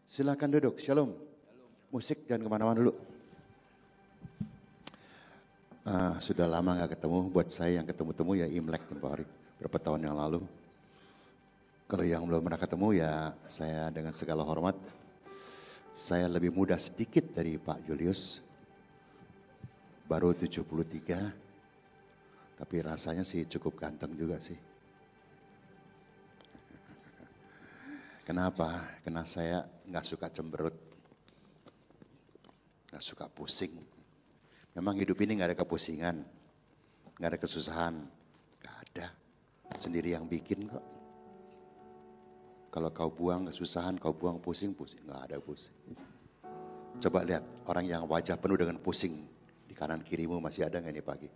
Silakan duduk, shalom. Musik jangan kemana-mana dulu. Sudah lama gak ketemu, buat saya yang ketemu-temu ya Imlek tempoh hari, berapa tahun yang lalu. Kalau yang belum pernah ketemu ya saya dengan segala hormat, saya lebih muda sedikit dari Pak Julius, baru 73, tapi rasanya sih cukup ganteng juga sih. Kenapa? Karena saya gak suka cemberut, gak suka pusing. Memang hidup ini gak ada kepusingan, gak ada kesusahan, gak ada. Sendiri yang bikin kok. Kalau kau buang kesusahan, kau buang pusing, gak ada pusing. Coba lihat orang yang wajah penuh dengan pusing, di kanan kirimu masih ada gak ini pagi?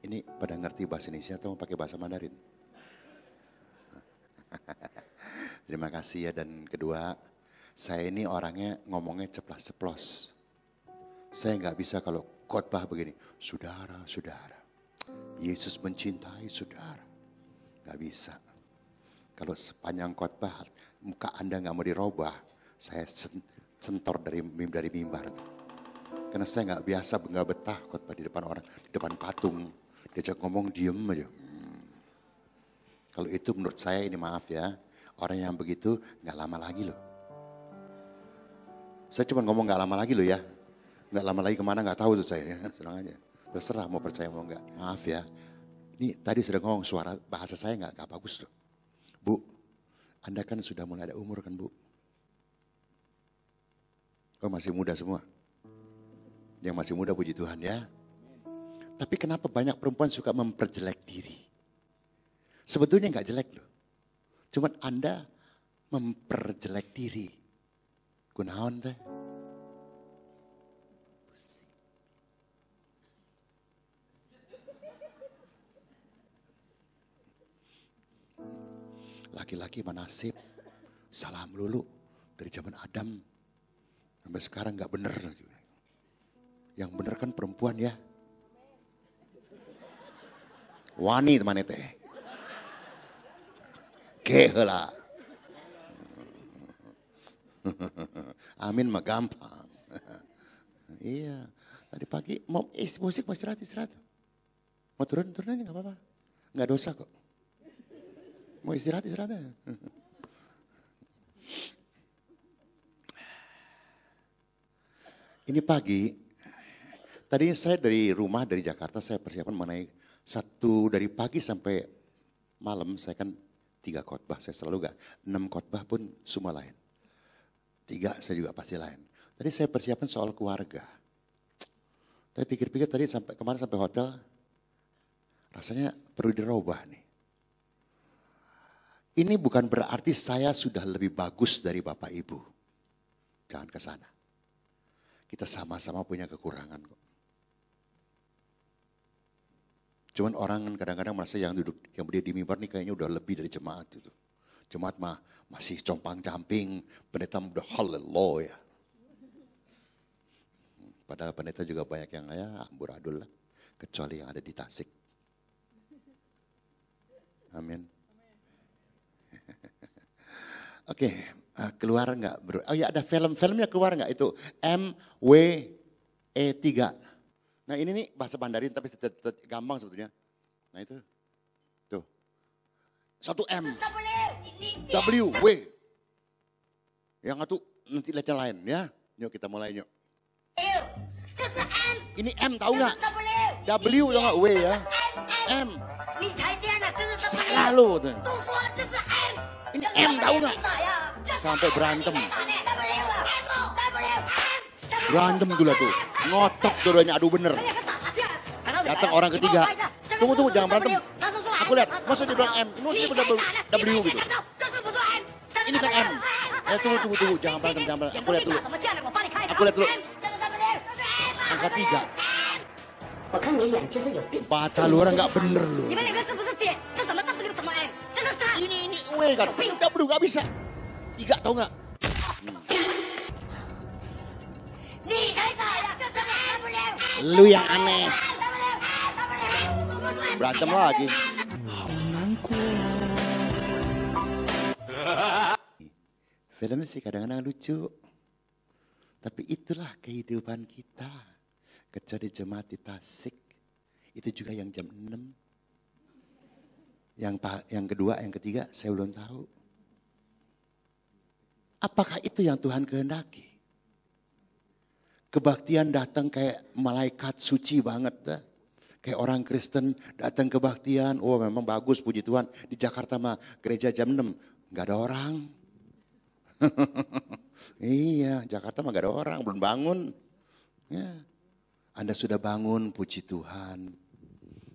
Ini pada ngerti bahasa Indonesia atau mau pakai bahasa Mandarin? Terima kasih ya, dan kedua, saya ini orangnya ngomongnya ceplas-ceplos. Saya nggak bisa kalau khotbah begini, saudara, Yesus mencintai saudara. Nggak bisa. Kalau sepanjang khotbah, muka Anda nggak mau dirubah, saya sentor dari mimbar. Karena saya nggak biasa, nggak betah khotbah di depan orang, di depan patung. Diajak ngomong diem aja. Kalau itu menurut saya ini maaf ya, orang yang begitu nggak lama lagi loh. Saya cuma ngomong nggak lama lagi loh ya. Nggak lama lagi kemana nggak tahu tuh saya, senang aja. Terserah mau percaya mau nggak. Maaf ya, ini tadi sudah ngomong suara bahasa saya nggak bagus tuh. Bu, Anda kan sudah mulai ada umur kan Bu? Oh masih muda semua. Yang masih muda puji Tuhan ya. Tapi kenapa banyak perempuan suka memperjelek diri? Sebetulnya nggak jelek loh. Cuman Anda memperjelek diri. Kunaon teh? Laki-laki manasib, salah melulu dari zaman Adam sampai sekarang nggak bener. Yang bener kan perempuan ya. Wani teman teh. Keheula. Amin mah gampang. Iya, tadi pagi mau musik mau istirahat. Mau turun aja nggak apa-apa, nggak dosa kok. Mau istirahat aja. Ini pagi, tadi saya dari rumah dari Jakarta saya persiapan mengenai dari pagi sampai malam saya kan 3 khotbah, saya selalu 6 khotbah pun semua lain. 3 saya juga pasti lain. Tadi saya persiapan soal keluarga. Tapi pikir-pikir tadi kemarin sampai hotel, rasanya perlu dirubah nih. Ini bukan berarti saya sudah lebih bagus dari Bapak Ibu. Jangan ke sana. Kita sama-sama punya kekurangan kok. Cuman orang kadang-kadang merasa yang berdiri di mimbar nih kayaknya udah lebih dari jemaat itu. Jemaat mah masih compang-camping, pendeta udah haleluya. Padahal pendeta juga banyak yang ya amburadul lah. Kecuali yang ada di Tasik. Amin. Oke, keluar enggak? Oh ya ada filmnya keluar enggak? Itu MWE3. Nah ini nih bahasa Mandarin tapi gampang sebetulnya. Nah itu, tuh. 1 M, W, W. Yang satu nanti lihat yang lain ya. Yuk kita mulai yuk. Ini M tahu nggak? W tahu nggak? W ya. M. Salah lu. Ini M tahu nggak? Sampai berantem. Berantem dulu tuh. Ngotok dua-duanya adu bener. Datang orang ketiga. Tunggu jangan berantem. Aku lihat, masa dia bilang M, ini maksudnya W gitu. Ini kan M. Ya tunggu, jangan berantem. Aku lihat dulu. Angka 3. Baca lu orang nggak bener lu. Ini W kan, W nggak bisa. 3 tau nggak? Lu yang aneh. Berantem lagi. Filmnya sih kadang-kadang lucu. Tapi itulah kehidupan kita. Kecuali jemaat di Tasik. Itu juga yang jam 6. Yang kedua, yang ketiga saya belum tahu. Apakah itu yang Tuhan kehendaki? Kebaktian datang kayak malaikat suci banget. Kayak orang Kristen datang kebaktian. Oh memang bagus puji Tuhan. Di Jakarta mah gereja jam 6. Gak ada orang. Iya Jakarta mah gak ada orang. Belum bangun. Ya. Anda sudah bangun puji Tuhan.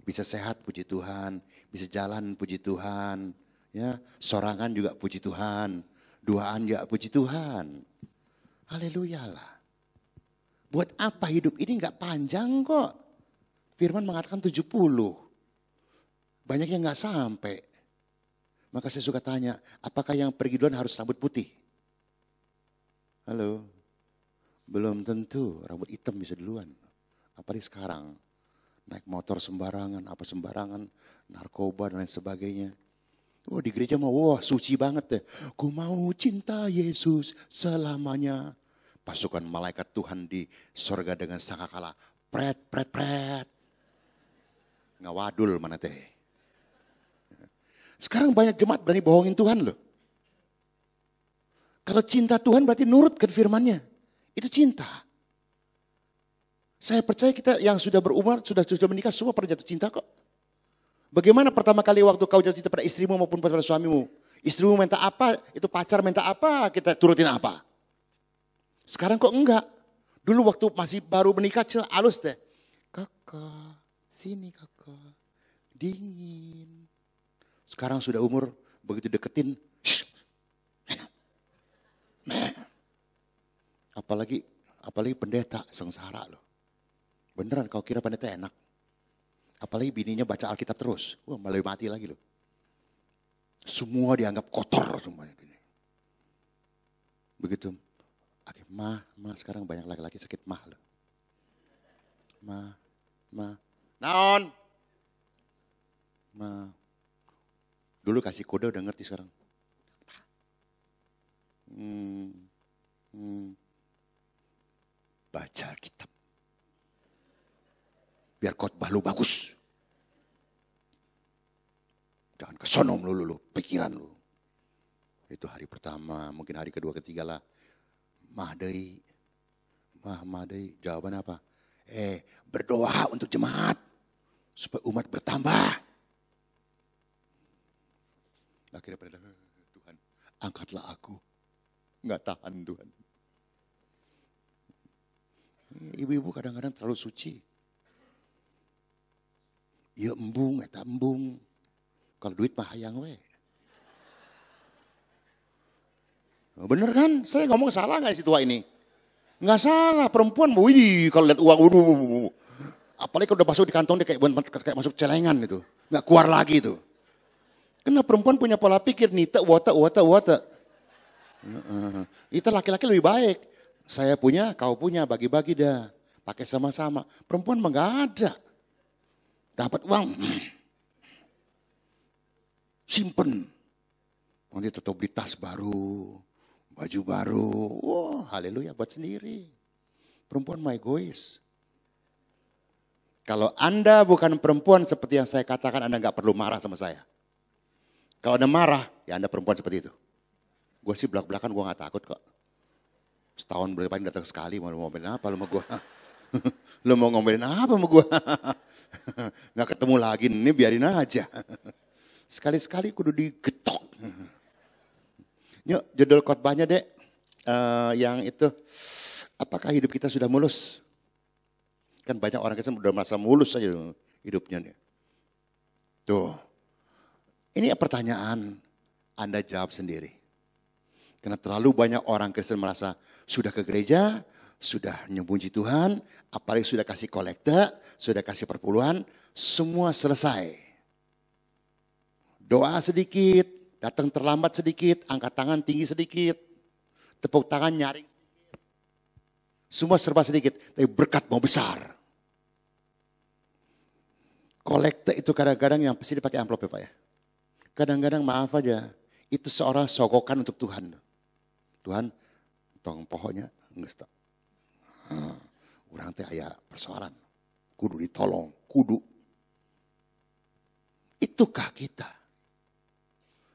Bisa sehat puji Tuhan. Bisa jalan puji Tuhan. Ya, sorangan juga puji Tuhan. Duaan juga puji Tuhan. Haleluya lah. Buat apa hidup ini gak panjang kok. Firman mengatakan 70. Banyak yang gak sampai. Maka saya suka tanya, apakah yang pergi duluan harus rambut putih? Halo? Belum tentu rambut hitam bisa duluan. Apalagi sekarang. Naik motor sembarangan, apa sembarangan, narkoba dan lain sebagainya. Oh di gereja mah wah suci banget deh. Ku mau cinta Yesus selamanya. Pasukan malaikat Tuhan di sorga dengan sangkakala. Pret, pret, pret. Ngawadul mana teh. Sekarang banyak jemaat berani bohongin Tuhan loh. Kalau cinta Tuhan berarti nurut ke firman-Nya. Itu cinta. Saya percaya kita yang sudah berumur, sudah menikah semua pernah jatuh cinta kok. Bagaimana pertama kali waktu kau jatuh cinta pada istrimu maupun pada suamimu? Istrimu minta apa, itu pacar minta apa, kita turutin apa. Sekarang kok enggak. Dulu waktu masih baru menikah, halus deh. Kakak, sini kakak, dingin. Sekarang sudah umur, begitu deketin, apalagi pendeta sengsara loh. Beneran kau kira pendeta enak. Apalagi bininya baca Alkitab terus. Wah malah mati lagi loh. Semua dianggap kotor semuanya. Begitu. Oke, mah sekarang banyak laki-laki sakit mah loh. Naon. Dulu kasih kode udah ngerti sekarang. Baca Alkitab. Biar khotbah lu bagus. Jangan kesono lu pikiran lu. Itu hari pertama, mungkin hari kedua ketiga lah. Mah deui. Jawaban apa? Berdoa untuk jemaat supaya umat bertambah. Akhirnya pada Tuhan, angkatlah aku. Enggak tahan Tuhan. Ibu-ibu kadang-kadang terlalu suci. Ya embung, eta embung. Kalau duit mah hayang we. Bener kan? Saya ngomong salah gak si tua ini? Nggak salah, perempuan wih kalau lihat uang, apalagi kalau udah masuk di kantong dia kayak masuk celengan itu. Nggak keluar lagi itu. Karena perempuan punya pola pikir, nita, wata. Itu laki-laki lebih baik. Saya punya, kau punya, bagi-bagi dah. Pakai sama-sama. Perempuan mah nggak ada. Dapat uang, simpen. Nanti tetap beli tas baru, baju baru. Wah, haleluya buat sendiri. Perempuan mah egois. Kalau Anda bukan perempuan seperti yang saya katakan, Anda nggak perlu marah sama saya. Kalau Anda marah, ya Anda perempuan seperti itu. Gue sih belak-belakan, gue gak takut kok. Setahun berapa ini datang sekali, mau ngomelin apa lu sama gue? Lu mau ngomelin apa sama gue? Gak ketemu lagi, ini biarin aja. Sekali-sekali kudu digetok. Yuk judul khotbahnya dek, yang itu, apakah hidup kita sudah mulus? Kan banyak orang Kristen udah merasa mulus aja hidupnya nih. Tuh, ini pertanyaan, Anda jawab sendiri. Karena terlalu banyak orang Kristen merasa sudah ke gereja, sudah nyembunyi Tuhan, apalagi sudah kasih kolekte, sudah kasih perpuluhan, semua selesai. Doa sedikit, datang terlambat sedikit, angkat tangan tinggi sedikit, tepuk tangan nyaring sedikit. Semua serba sedikit, tapi berkat mau besar. Kolekte itu kadang-kadang yang pasti dipakai amplop ya Pak ya. Kadang-kadang maaf aja, itu seorang sogokan untuk Tuhan. Tuhan, tong pohonnya nggak stop. Urang teh aya persoalan. Kudu ditolong, kudu. Itukah kita?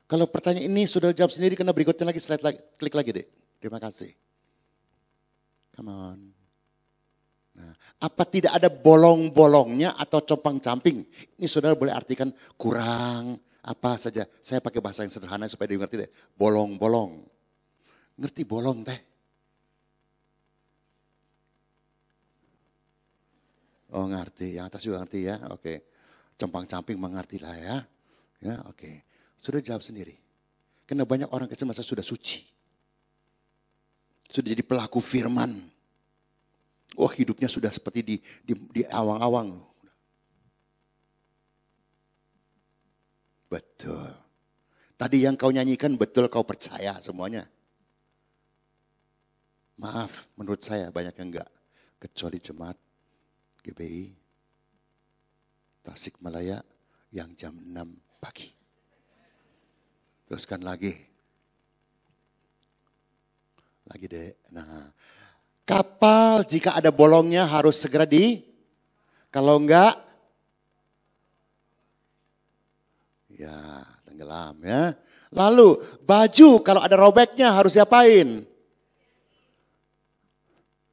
Kalau pertanyaan ini sudah jawab sendiri, karena berikutnya lagi, slide lagi, klik lagi deh. Terima kasih. Come on. Nah, apa tidak ada bolong-bolongnya atau compang-camping? Ini saudara boleh artikan kurang, apa saja. Saya pakai bahasa yang sederhana supaya dia ngerti deh. Bolong-bolong. Ngerti bolong teh? Oh ngerti, yang atas juga ngerti ya. Oke. Compang-camping mengerti lah ya. Ya oke. Sudah jawab sendiri. Karena banyak orang kecil masa sudah suci. Sudah jadi pelaku firman. Wah hidupnya sudah seperti di awang-awang. Betul. Tadi yang kau nyanyikan betul kau percaya semuanya. Maaf, menurut saya banyak yang enggak. Kecuali jemaat GBI Tasikmalaya yang jam 6 pagi. Teruskan lagi. Lagi deh. Nah, kapal jika ada bolongnya harus segera kalau enggak, ya tenggelam ya. Lalu baju kalau ada robeknya harus diapain?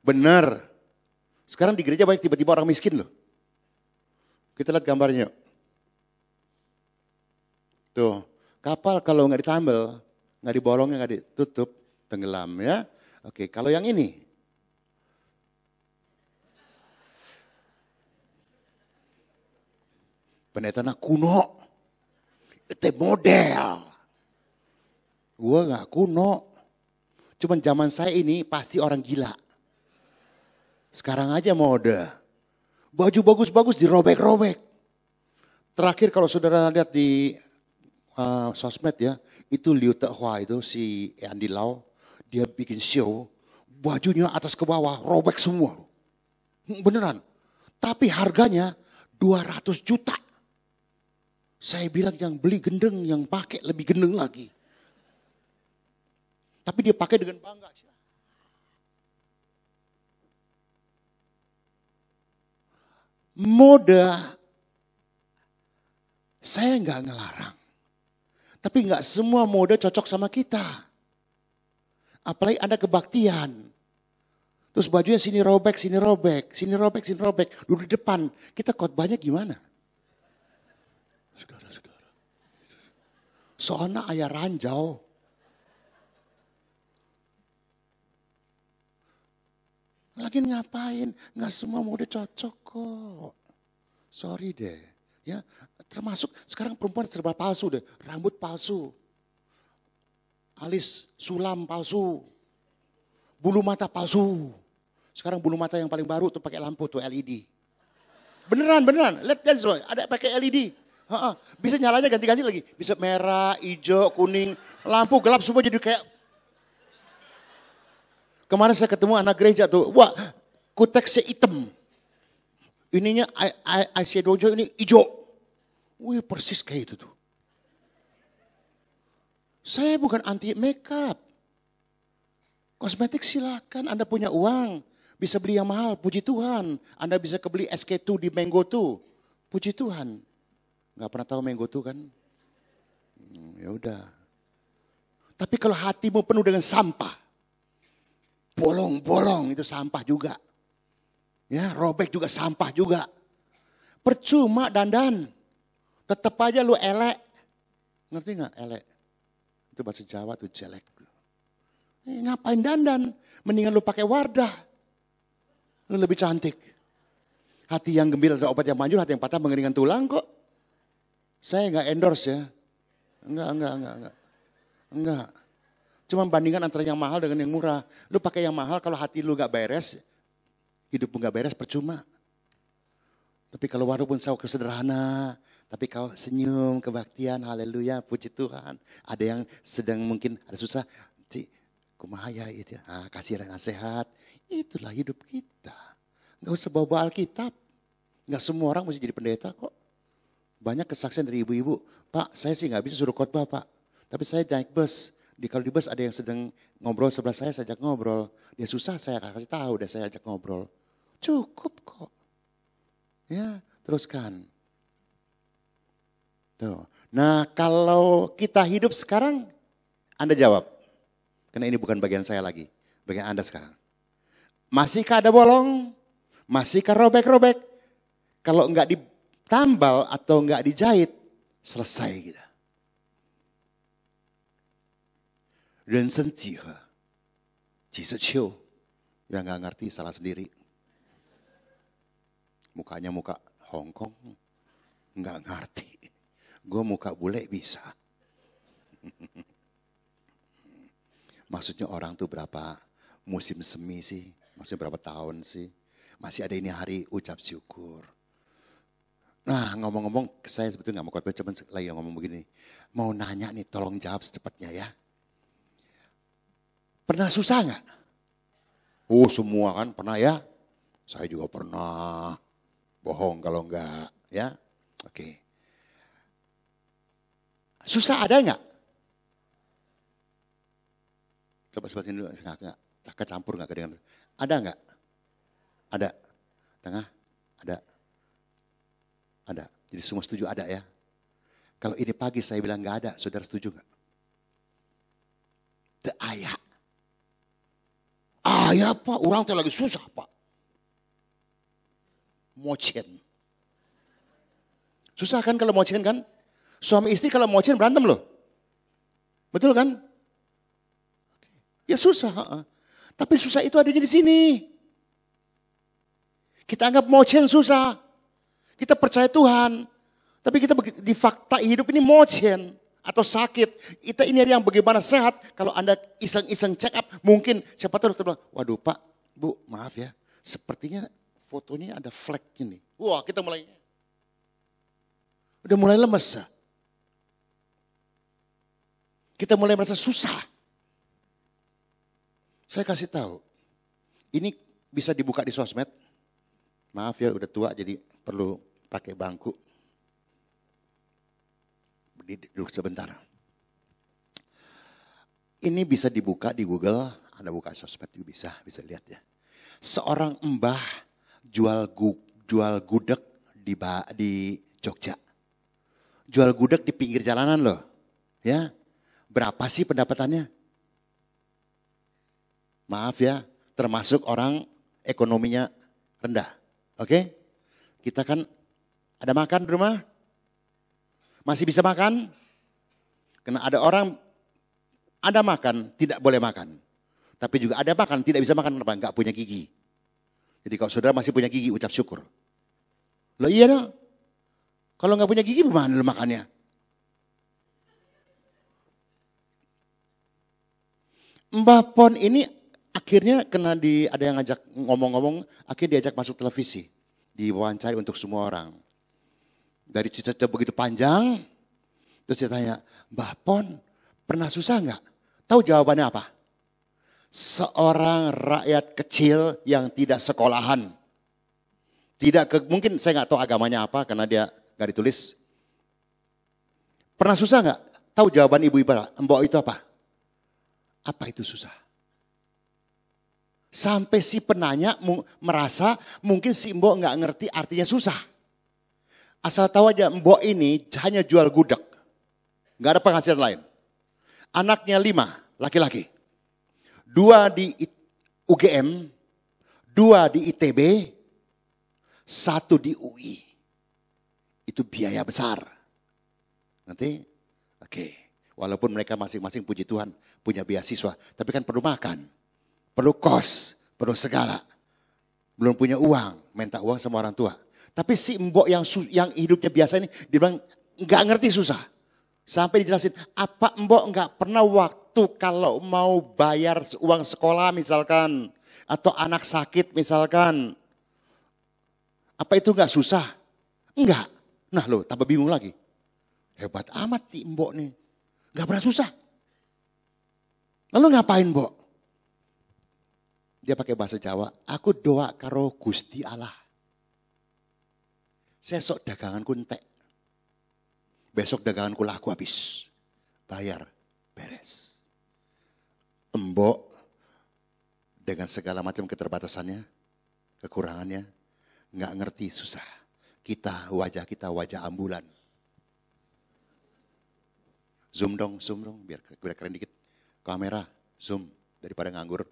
Benar. Sekarang di gereja banyak tiba-tiba orang miskin loh. Kita lihat gambarnya yuk. Tuh, kapal kalau nggak ditambal, nggak dibolongnya, nggak ditutup, tenggelam ya. Oke, kalau yang ini. Pendetana kuno. Itu model. Gua nggak kuno. Cuman zaman saya ini pasti orang gila. Sekarang aja mode. Baju bagus-bagus dirobek-robek. Terakhir kalau saudara lihat di sosmed ya, itu Liu Tehua itu si Andy Lau, dia bikin show, bajunya atas ke bawah robek semua. Beneran. Tapi harganya 200 juta. Saya bilang yang beli gendeng, yang pakai lebih gendeng lagi. Tapi dia pakai dengan bangga. Mode, saya nggak ngelarang. Tapi nggak semua mode cocok sama kita. Apalagi ada kebaktian. Terus bajunya sini robek, sini robek, sini robek, sini robek. Duduk di depan, kita khotbahnya gimana? Saudara-saudara. Soalnya ayah ranjau. Lagi ngapain? Nggak semua mode cocok kok. Sorry deh. Ya, termasuk sekarang perempuan serba palsu deh. Rambut palsu. Alis sulam palsu. Bulu mata palsu. Sekarang bulu mata yang paling baru tuh pakai lampu tuh LED. Beneran. Lihat semua, ada pakai LED. Bisa nyalanya ganti-ganti lagi. Bisa merah, hijau, kuning. Lampu gelap semua jadi kayak. Kemarin saya ketemu anak gereja tuh, wah kuteksnya hitam. Ininya eyeshadow ini hijau. Wih persis kayak itu tuh. Saya bukan anti makeup. Kosmetik silakan, Anda punya uang. Bisa beli yang mahal, puji Tuhan. Anda bisa kebeli SK2 di Mango tuh. Puji Tuhan. Gak pernah tahu Mango tuh kan? Ya udah. Tapi kalau hatimu penuh dengan sampah. Bolong-bolong itu sampah juga. Ya, robek juga sampah juga. Percuma dandan. Tetap aja lu elek. Ngerti gak elek? Itu bahasa Jawa tuh jelek. Ngapain dandan? Mendingan lu pakai Wardah. Lu lebih cantik. Hati yang gembira ada obat yang manjur, hati yang patah mengeringkan tulang kok. Saya gak endorse ya. Enggak. Cuma bandingkan antara yang mahal dengan yang murah. Lu pakai yang mahal kalau hati lu gak beres, hidupmu gak beres percuma. Tapi kalau walaupun kau kesederhana, tapi kau senyum, kebaktian, haleluya, puji Tuhan. Ada yang sedang mungkin ada susah, kumaha ya itu ya. Kasih nasihat, itulah hidup kita. Gak usah bawa Alkitab. Gak semua orang mesti jadi pendeta kok. Banyak kesaksian dari ibu-ibu, Pak saya sih gak bisa suruh khotbah Pak. Tapi saya naik bus. Kalau di bus ada yang sedang ngobrol sebelah saya ajak ngobrol. Dia susah, saya kasih tahu, saya ajak ngobrol. Cukup kok. Ya, teruskan. Tuh. Nah, kalau kita hidup sekarang, Anda jawab. Karena ini bukan bagian saya lagi, bagian Anda sekarang. Masihkah ada bolong? Masihkah robek-robek? Kalau enggak ditambal atau enggak dijahit, selesai kita. Rensen jihe, jiseciu, yang enggak ngerti salah sendiri. Mukanya muka Hong Kong, enggak ngerti. Gue muka bule bisa. Maksudnya orang tuh berapa musim semi sih? Maksudnya berapa tahun sih? Masih ada ini hari ucap syukur. Nah ngomong-ngomong saya sebetulnya gak mau khotbah, cuman lagi ngomong begini. Mau nanya nih tolong jawab secepatnya ya. Pernah susah gak? Oh semua kan pernah ya. Saya juga pernah. Bohong kalau enggak ya. Oke. Susah ada gak? Coba sebatin dulu, enggak, kecampur enggak kedengaran. Ada enggak? Ada. Tengah? Ada. Ada. Jadi semua setuju ada ya. Kalau ini pagi saya bilang enggak ada, saudara setuju enggak? Teu aya. Aya Pak, orang teh lagi susah Pak. Mocen. Susah kan kalau mocen kan? Suami istri kalau mocen berantem loh. Betul kan? Ya susah. Tapi susah itu adanya di sini. Kita anggap mocen susah. Kita percaya Tuhan. Tapi kita di fakta hidup ini mocen. Atau sakit. Kita ini yang bagaimana sehat. Kalau Anda iseng-iseng check up. Mungkin siapa tahu dokter bilang. Waduh Pak, Bu maaf ya. Sepertinya fotonya ada flek-nya nih. Wah kita mulai. Udah mulai lemes. Kita mulai merasa susah. Saya kasih tahu, ini bisa dibuka di sosmed. Maaf ya udah tua jadi perlu pakai bangku. Duduk sebentar. Ini bisa dibuka di Google, Anda buka sosmed juga bisa lihat ya. Seorang mbah jual gudeg di Jogja. Jual gudeg di pinggir jalanan loh. Ya, berapa sih pendapatannya? Maaf ya, termasuk orang ekonominya rendah. Oke? Kita kan ada makan di rumah? Masih bisa makan? Karena ada orang ada makan, tidak boleh makan. Tapi juga ada makan, tidak bisa makan kenapa? Enggak punya gigi. Jadi kalau saudara masih punya gigi, ucap syukur. Loh iya dong. Kalau enggak punya gigi, bagaimana lu makannya? Mbah Pon ini akhirnya ada yang ngajak ngomong-ngomong, akhirnya diajak masuk televisi. Diwawancari untuk semua orang. Dari cerita begitu panjang, terus saya tanya, Mbah Pon pernah susah enggak? Tahu jawabannya apa? Seorang rakyat kecil yang tidak sekolahan. Mungkin saya nggak tahu agamanya apa karena dia nggak ditulis. Pernah susah nggak? Tahu jawaban ibu-ibu, mbok itu apa? Apa itu susah? Sampai si penanya merasa mungkin si mbok nggak ngerti artinya susah. Asal tahu aja mbok ini hanya jual gudeg. Nggak ada penghasilan lain. Anaknya 5, laki-laki. 2 di UGM, 2 di ITB, 1 di UI. Itu biaya besar. Nanti, oke. Walaupun mereka masing-masing puji Tuhan punya beasiswa. Tapi kan perlu makan, perlu kos, perlu segala. Belum punya uang, minta uang sama orang tua. Tapi si mbok yang hidupnya biasa ini, dia bilang nggak ngerti susah. Sampai dijelasin, apa mbok nggak pernah waktu kalau mau bayar uang sekolah misalkan. Atau anak sakit misalkan. Apa itu nggak susah? Enggak. Nah lo tambah bingung lagi. Hebat amat nih mbok nih. Nggak pernah susah. Lalu ngapain mbok? Dia pakai bahasa Jawa. Aku doa karo Gusti Allah. Sesok daganganku entek. Besok daganganku laku habis. Bayar, beres. Embok dengan segala macam keterbatasannya, kekurangannya, nggak ngerti susah. Kita wajah ambulan. Zoom dong, biar keren dikit. Kamera, zoom, daripada nganggur.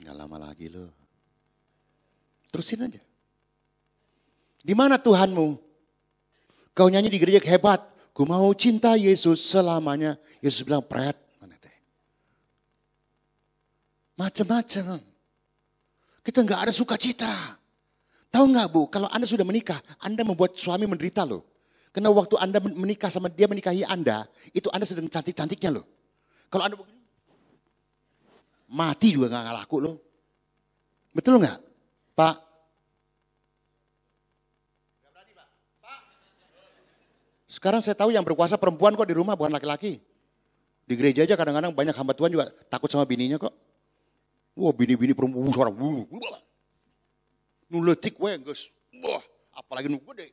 Nggak lama lagi loh. Terusin aja. Di mana Tuhanmu? Kau nyanyi di gereja hebat. Ku mau cinta Yesus selamanya. Yesus bilang, pret. Macam-macam. Kita nggak ada sukacita. Tahu nggak Bu, kalau Anda sudah menikah, Anda membuat suami menderita loh. Karena waktu Anda menikah sama dia menikahi Anda, itu Anda sedang cantik-cantiknya loh. Kalau Anda begini, mati juga nggak laku loh. Betul nggak, Pak? Sekarang saya tahu yang berkuasa perempuan kok di rumah, bukan laki-laki. Di gereja aja kadang-kadang banyak hamba Tuhan juga takut sama bininya kok. Wah bini-bini perempuan suara nuletik weh guys. Wah apalagi nu gede.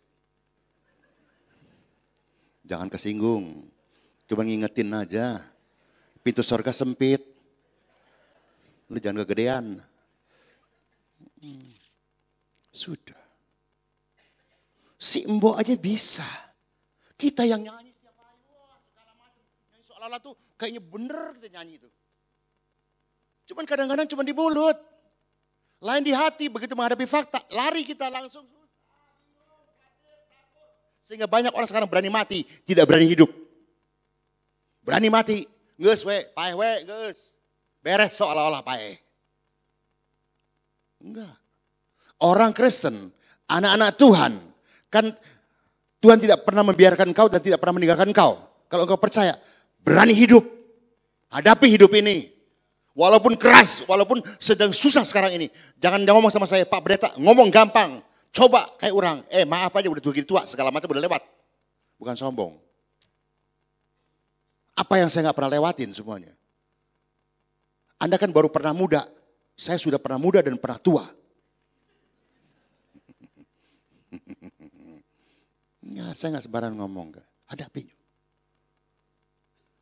Jangan kesinggung. Cuma ngingetin aja. Pintu surga sempit. Lu jangan kegedean. Sudah. Si Mbok aja bisa. Kita yang nyanyi setiap hari, wah segala macam. Nyanyi seolah-olah tuh kayaknya bener kita nyanyi itu. Cuman kadang-kadang cuma di mulut. Lain di hati, begitu menghadapi fakta, lari kita langsung. Sehingga banyak orang sekarang berani mati, tidak berani hidup. Berani mati, geus we, paeh we, geus. Beres seolah-olah paeh. Enggak. Orang Kristen, anak-anak Tuhan, kan Tuhan tidak pernah membiarkan kau dan tidak pernah meninggalkan kau. Kalau engkau percaya, berani hidup. Hadapi hidup ini. Walaupun keras, walaupun sedang susah sekarang ini. Jangan ngomong sama saya, Pak Pendeta, ngomong gampang. Coba kayak orang, maaf aja udah tua, segala macam udah lewat. Bukan sombong. Apa yang saya gak pernah lewatin semuanya. Anda kan baru pernah muda, saya sudah pernah muda dan pernah tua. Ya, saya gak sembarangan ngomong. Hadapi.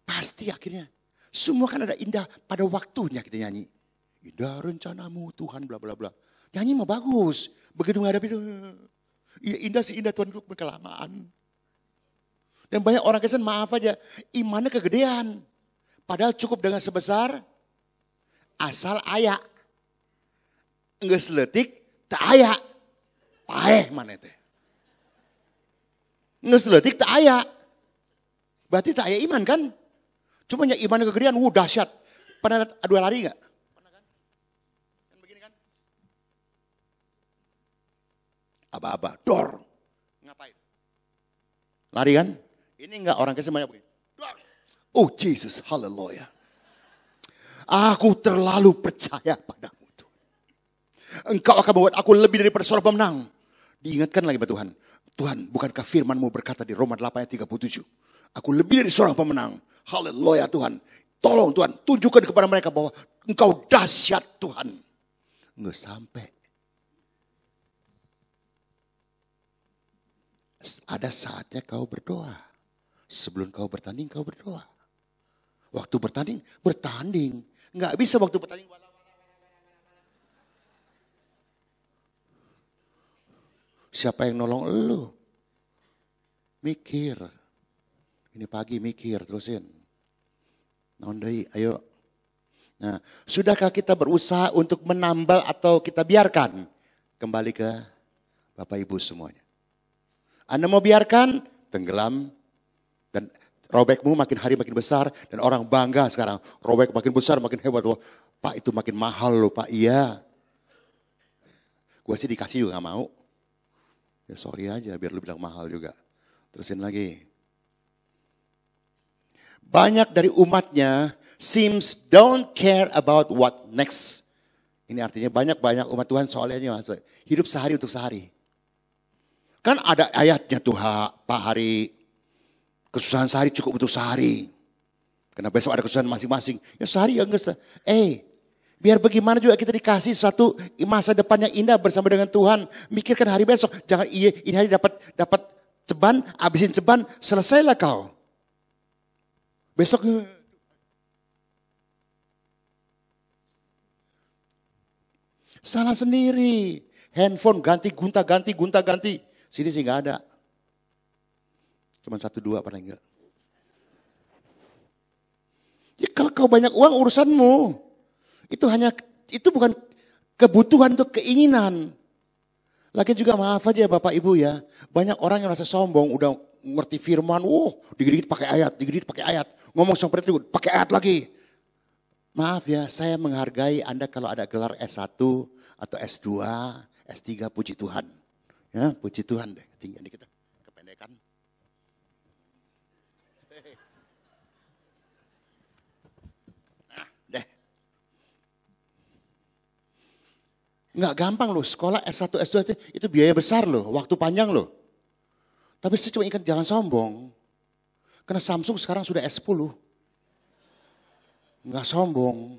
Pasti akhirnya. Semua kan ada indah pada waktunya kita nyanyi. Indah rencanamu Tuhan bla bla bla. Nyanyi mah bagus. Begitu menghadapi itu. Indah sih indah Tuhan untuk berkelamaan. Dan banyak orang Kristen maaf aja. Imannya kegedean. Padahal cukup dengan sebesar asal ayak. Nggak seletik tak ayak. Paeh mana itu. Nggak seletik tak ayak. Berarti tak ayak iman kan? Cuma ya iman kegedean, dahsyat. Pernah adu lari gak? Pernah kan? Kan begini kan? Aba-aba, dor. Ngapain? Lari kan? Ini enggak orang Kristen banyak begini. Dor. Oh Jesus, haleluya. Aku terlalu percaya padamu Tuhan. Engkau akan membuat aku lebih dari seorang pemenang. Diingatkan lagi Tuhan. Tuhan, bukankah firman-Mu berkata di Roma 8 ayat 37. Aku lebih dari seorang pemenang. Haleluya Tuhan. Tolong Tuhan, tunjukkan kepada mereka bahwa Engkau dahsyat Tuhan. Nggak sampai. Ada saatnya kau berdoa. Sebelum kau bertanding, kau berdoa. Waktu bertanding, bertanding. Nggak bisa waktu bertanding. Siapa yang nolong lu? Mikir. Ini pagi mikir terusin. Nondai, ayo. Nah, sudahkah kita berusaha untuk menambal atau kita biarkan? Kembali ke Bapak Ibu semuanya. Anda mau biarkan, tenggelam. Dan robekmu makin hari makin besar. Dan orang bangga sekarang. Robek makin besar, makin hebat. Loh. Pak itu makin mahal loh Pak, iya. Gue sih dikasih juga gak mau. Ya sorry aja biar lu bilang mahal juga. Terusin lagi. Banyak dari umatnya seems don't care about what next. Ini artinya banyak umat Tuhan soalnya hidup sehari untuk sehari. Kan ada ayatnya tuh Pak hari kesusahan sehari cukup untuk sehari. Karena besok ada kesusahan masing-masing. Ya sehari ya enggak. Biar bagaimana juga kita dikasih satu masa depan yang indah bersama dengan Tuhan. Mikirkan hari besok. Jangan ini hari dapat ceban, habisin ceban, selesailah kau. Besok salah sendiri. Handphone ganti, gonta-ganti. Sini sih nggak ada. Cuma 1-2 paling enggak. Ya kalau kau banyak uang urusanmu. Itu bukan kebutuhan, itu keinginan. Lagi juga maaf aja ya Bapak Ibu ya. Banyak orang yang rasa sombong, udah ngerti firman, dikit-dikit pakai ayat. Ngomong seperti itu, pakai ayat lagi. Maaf ya, saya menghargai Anda kalau ada gelar S1 atau S2, S3, puji Tuhan. Ya, puji Tuhan deh, tinggal dikit kependekan. Nggak gampang loh, sekolah S1, S2 itu biaya besar loh, waktu panjang loh. Tapi saya cuma ingat jangan sombong. Karena Samsung sekarang sudah S10. Nggak sombong.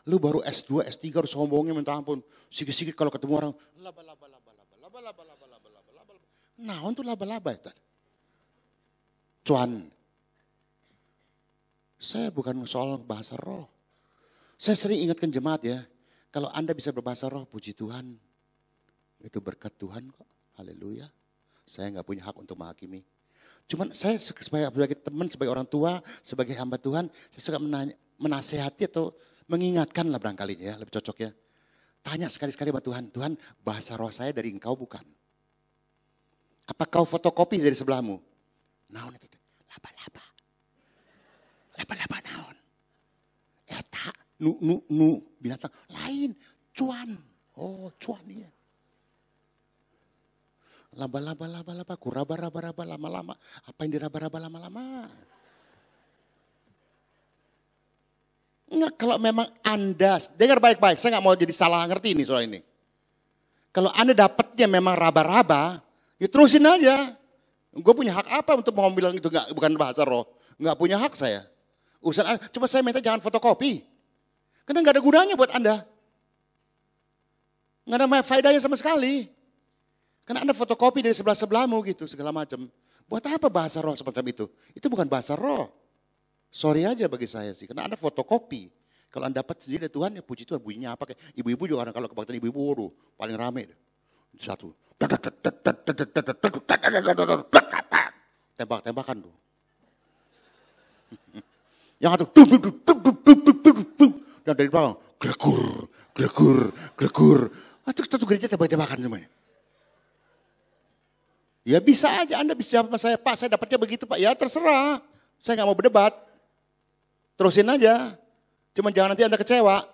Lu baru S2, S3 harus sombongnya minta ampun. Sikit-sikit kalau ketemu orang, laba. Naon tuh laba-laba itu. Cuan. Saya bukan soal bahasa roh. Saya sering ingatkan jemaat ya. Kalau Anda bisa berbahasa roh, puji Tuhan. Itu berkat Tuhan kok. Haleluya. Saya nggak punya hak untuk menghakimi. Cuman saya sebagai teman, sebagai orang tua, sebagai hamba Tuhan, saya suka menasehati atau mengingatkan lah barangkali ya, lebih cocok ya. Tanya sekali-sekali sama Tuhan, Tuhan bahasa roh saya dari engkau bukan? Apa kau fotokopi dari sebelahmu? Naon itu? Laba-laba. Laba-laba naon? Eta. Nu binatang lain, cuan. Oh, cuan ya. Laba, kuraba-raba lama-lama. Apa yang diraba-raba lama-lama? Enggak, kalau memang Anda, dengar baik-baik, saya nggak mau jadi salah ngerti ini soal ini. Kalau Anda dapatnya memang raba-raba, ya terusin aja. Gue punya hak apa untuk mau bilang itu bukan bahasa roh? Nggak punya hak saya. Urusan Anda, coba saya minta jangan fotokopi. Karena nggak ada gunanya buat Anda. Nggak ada faedahnya sama sekali. Karena Anda fotokopi dari sebelah-sebelahmu gitu, segala macam. Buat apa bahasa roh seperti itu? Itu bukan bahasa roh. Sorry aja bagi saya sih, karena Anda fotokopi. Kalau Anda dapat sendiri dari Tuhan, ya puji Tuhan, bunyinya apa. Kayak ibu-ibu juga kalau kebaktian ibu-ibu, waduh, paling rame. Satu. Tembak-tembakan tuh. Yang satu. Dan dari belakang, gelegur. Itu satu gereja tembak-tembakan semuanya. Ya bisa aja, Anda bisa jawab sama saya, Pak saya dapatnya begitu Pak. Ya terserah, saya gak mau berdebat. Terusin aja, cuma jangan nanti Anda kecewa.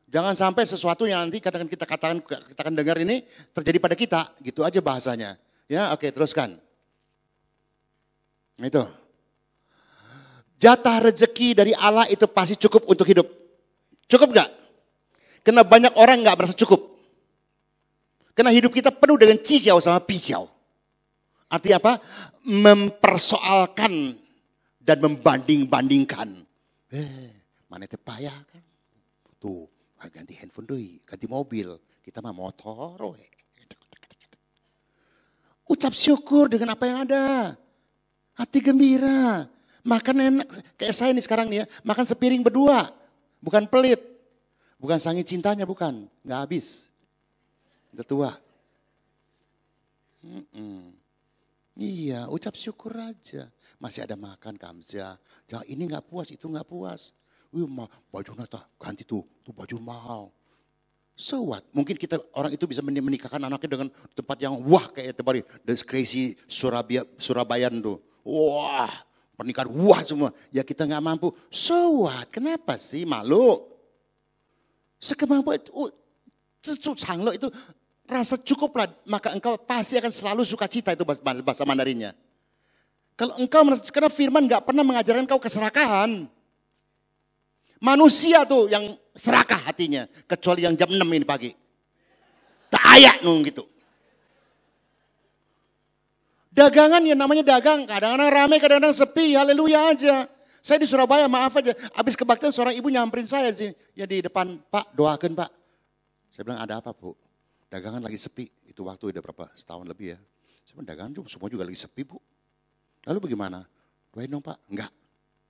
Jangan sampai sesuatu yang nanti kadang kita katakan dengar ini terjadi pada kita. Gitu aja bahasanya. Ya oke, teruskan. Itu. Jatah rezeki dari Allah itu pasti cukup untuk hidup. Cukup gak? Karena banyak orang gak merasa cukup. Karena hidup kita penuh dengan cicau sama picau. Artinya apa? Mempersoalkan dan membanding-bandingkan. Mana itu payah kan? Tuh, ganti handphone doi, ganti mobil. Kita mah motor. Ucap syukur dengan apa yang ada. Hati gembira. Makan enak. Kayak saya nih sekarang nih ya. Makan sepiring berdua. Bukan pelit. Bukan sangit cintanya, bukan. Nggak habis. Udah tua. Iya, ucap syukur aja. Masih ada makan, Kamzah. Jangan ini nggak puas, itu nggak puas. Wih, baju nata ganti tuh baju mahal. So what? Mungkin orang itu bisa menikahkan anaknya dengan tempat yang wah kayak tempat ini. The crazy Surabayan tuh. Wah, pernikahan wah semua. Ya kita nggak mampu. So what? Kenapa sih malu? Sekemampu itu, sanglo itu rasa cukuplah, maka engkau pasti akan selalu sukacita, itu bahasa Mandarinnya. Kalau engkau, karena firman gak pernah mengajarkan engkau keserakahan. Manusia tuh yang serakah hatinya, kecuali yang jam 6 ini pagi. Tak ayak nung gitu. Dagangan ya namanya dagang, kadang-kadang ramai, kadang-kadang sepi, haleluya aja. Saya di Surabaya, maaf aja. Habis kebaktian seorang ibu nyamperin saya sih. Ya di depan, Pak doakan Pak. Saya bilang ada apa Bu? Dagangan lagi sepi. Itu waktu udah berapa? Setahun lebih ya. Saya bilang dagangan semua juga lagi sepi Bu. Lalu bagaimana? Doain dong Pak. Enggak.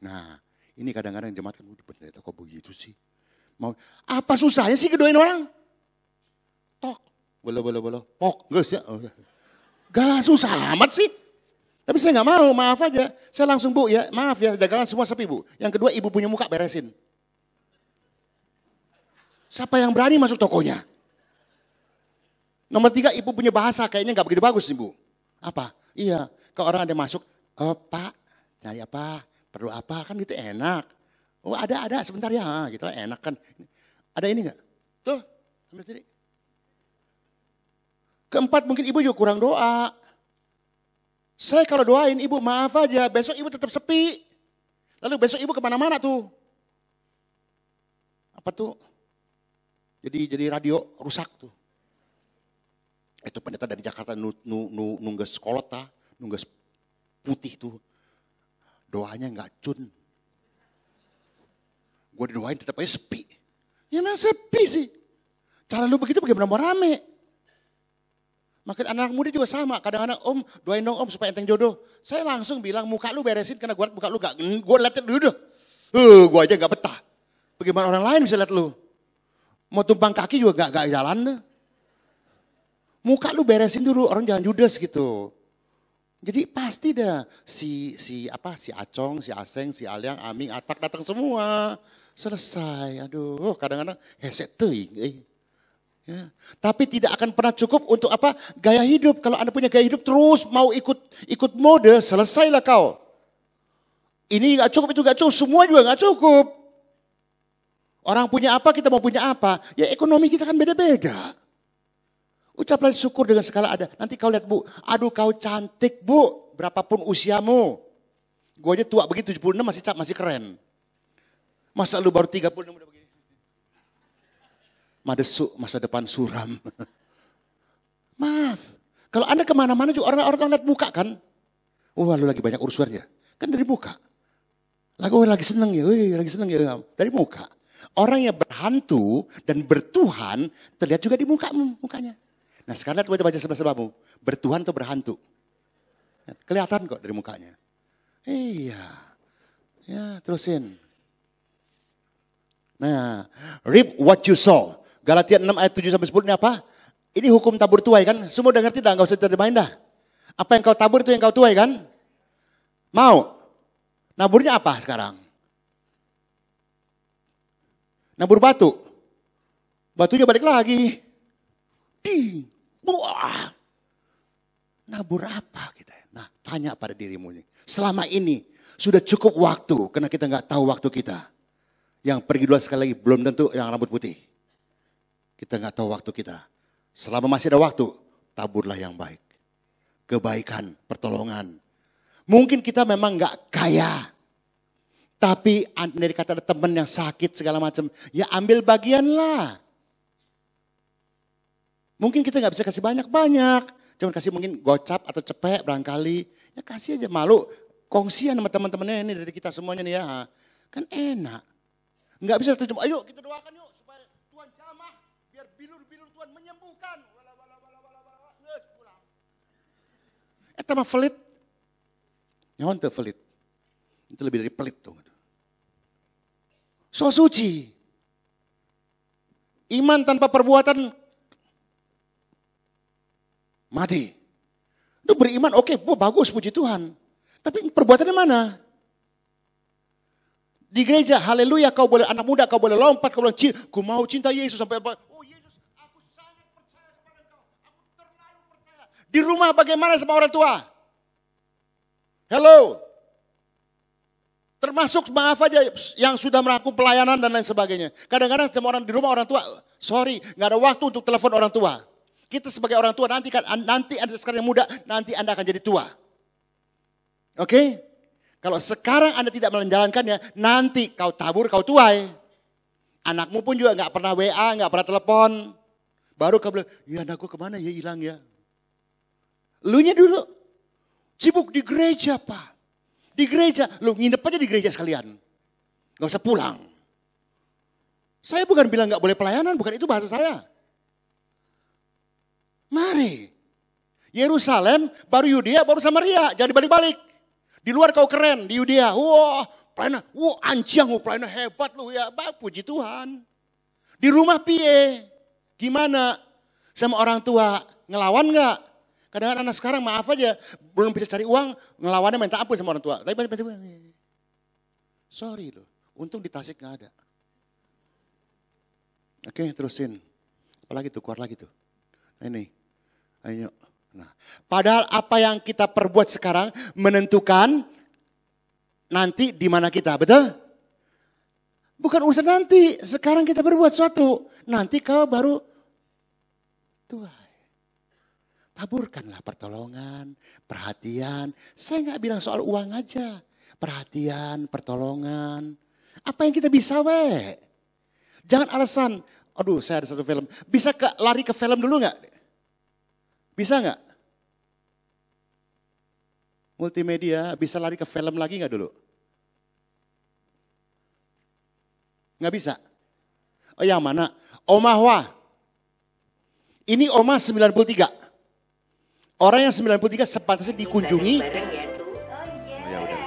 Nah ini kadang-kadang jemaat kan, bener kok begitu sih. Mau apa susahnya sih kedoain orang? Tok. Bolo. Pok. Gak susah amat sih. Tapi saya nggak mau, maaf aja. Saya langsung Bu ya, maaf ya, dagangan semua sepi Bu. Yang kedua ibu punya muka beresin. Siapa yang berani masuk tokonya? Nomor 3 ibu punya bahasa kayaknya nggak begitu bagus nih Bu. Apa? Iya, kalau orang ada masuk, oh Pak, cari apa? Perlu apa? Kan gitu enak. Oh ada sebentar ya, gitu enak kan. Ada ini nggak? Tuh, ambil sini. Keempat mungkin ibu juga kurang doa. Saya kalau doain ibu maaf aja, besok ibu tetap sepi. Lalu besok ibu kemana-mana tuh. Apa tuh? Jadi radio rusak tuh. Itu pendeta dari Jakarta nunggas kolota, nunggas putih tuh. Doanya nggak cun. Gue didoain tetap aja sepi. Ya memang sepi sih. Cara lu begitu bagaimana mau rame? Makin anak muda juga sama, kadang-kadang Om doain dong Om supaya enteng jodoh. Saya langsung bilang muka lu beresin karena gue muka lu gak, gue liatin dulu deh. Gue aja gak betah. Bagaimana orang lain bisa lihat lu? Mau tumpang kaki juga gak jalan deh. Muka lu beresin dulu, orang jangan judes gitu. Jadi pasti dah si Acong, si Aseng, si Aliang, Aming, Atak datang semua. Selesai, aduh kadang-kadang hesek teuing. Ya. Tapi tidak akan pernah cukup untuk apa? Gaya hidup. Kalau Anda punya gaya hidup terus mau ikut mode, selesailah kau. Ini gak cukup, itu gak cukup, semua juga gak cukup. Orang punya apa, kita mau punya apa. Ya ekonomi kita kan beda-beda. Ucaplah syukur dengan segala ada. Nanti kau lihat Bu, aduh kau cantik Bu, berapapun usiamu. Gue aja tua begitu, 76 masih keren. Masa lu baru 36 udah begini? Madesuk, masa depan suram. Maaf, kalau Anda kemana-mana juga orang lihat muka kan. Wah lu lagi banyak urusan ya. Kan dari muka. Lagi seneng ya, dari muka. Orang yang berhantu dan bertuhan terlihat juga di mukanya. Nah sekarang lihat baca sebelah sebelahmu. Bertuhan atau berhantu. Kelihatan kok dari mukanya. Iya. Ya terusin. Nah, reap what you sow. Galatia 6 ayat 7-10 ini apa? Ini hukum tabur tuai kan? Semua udah ngerti dah, gak usah terjemahin dah. Apa yang kau tabur itu yang kau tuai kan? Mau? Naburnya apa sekarang? Nabur batu. Batunya balik lagi. Wah. Nabur apa kita? Nah tanya pada dirimu ini. Selama ini sudah cukup waktu karena kita gak tahu waktu kita. Yang pergi duluan sekali lagi belum tentu yang rambut putih. Kita nggak tahu waktu kita. Selama masih ada waktu, taburlah yang baik. Kebaikan, pertolongan. Mungkin kita memang nggak kaya. Tapi dari kata ada teman yang sakit segala macam. Ya ambil bagianlah. Mungkin kita nggak bisa kasih banyak-banyak. Cuma kasih mungkin gocap atau cepek barangkali. Ya kasih aja malu. Kongsian sama teman-temannya ini dari kita semuanya nih ya. Kan enak. Nggak bisa terjemah. Ayo kita doakan yuk. Supaya Tuhan jamah. Biar bilur-bilur Tuhan menyembuhkan. Yes, pulang. Mah pelit. Nyawan tuh pelit. Itu lebih dari pelit tuh. So suci. Iman tanpa perbuatan mati. Itu beriman oke, bagus puji Tuhan. Tapi perbuatannya mana? Di gereja, haleluya, kau boleh anak muda, kau boleh lompat, kau boleh ku mau cinta Yesus sampai apa? Oh Yesus, aku sangat percaya kepada Engkau. Aku terlalu percaya. Di rumah bagaimana sama orang tua? Hello. Termasuk maaf aja yang sudah melakukan pelayanan dan lain sebagainya. Kadang-kadang sama orang di rumah orang tua, sorry, nggak ada waktu untuk telepon orang tua. Kita sebagai orang tua nanti Anda sekarang yang muda, nanti Anda akan jadi tua. Oke? Kalau sekarang Anda tidak menjalankannya, nanti kau tabur, kau tuai. Anakmu pun juga nggak pernah WA, nggak pernah telepon. Baru kau bilang, ya anakku kemana ya hilang ya. Lunya dulu, sibuk di gereja Pak. Di gereja, lu nginep aja di gereja sekalian. Gak usah pulang. Saya bukan bilang gak boleh pelayanan, bukan itu bahasa saya. Mari. Yerusalem, baru Yudea, baru Samaria. Jangan dibalik-balik. Di luar kau keren, di Yudea. Wah, pelayanan, anjang, pelayanan hebat lu ya. Puji Tuhan. Di rumah pie, gimana? Sama orang tua, ngelawan gak? Kadang-kadang anak sekarang maaf aja, belum bisa cari uang, ngelawannya minta ampun sama orang tua. Tapi sorry loh, untung di Tasik gak ada. Oke, terusin. Apalagi tuh, keluar lagi tuh. Nah, ini, ayo. Nah, padahal apa yang kita perbuat sekarang menentukan nanti di mana kita, betul? Bukan urusan nanti, sekarang kita berbuat sesuatu. Nanti kau baru Tuhan. Taburkanlah pertolongan, perhatian. Saya nggak bilang soal uang aja. Perhatian, pertolongan. Apa yang kita bisa we? Jangan alasan, aduh saya ada satu film. Bisa lari ke film dulu nggak? Bisa nggak? Multimedia bisa lari ke film lagi nggak dulu? Nggak bisa? Oh yang mana? Omah Wah. Ini Omah 93. Orang yang 93 sepantasnya dikunjungi. Ya udah.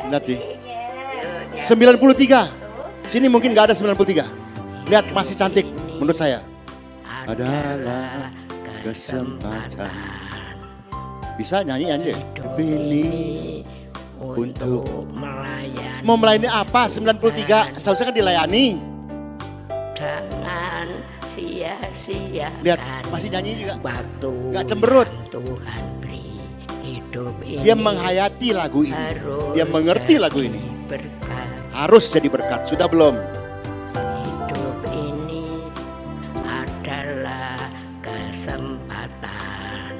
Nanti. 93. Sini mungkin nggak ada 93. Lihat masih cantik menurut saya. Adalah kesempatan. Bisa nyanyi aja. Ini untuk melayani. Mau melayani apa? 93 seharusnya kan dilayani. Jangan sia-sia. Lihat masih nyanyi juga. Gak cemberut. Tuhan beri hidup ini. Dia menghayati lagu ini. Dia mengerti lagu ini. Harus jadi berkat. Sudah belum? Hidup ini adalah kesempatan.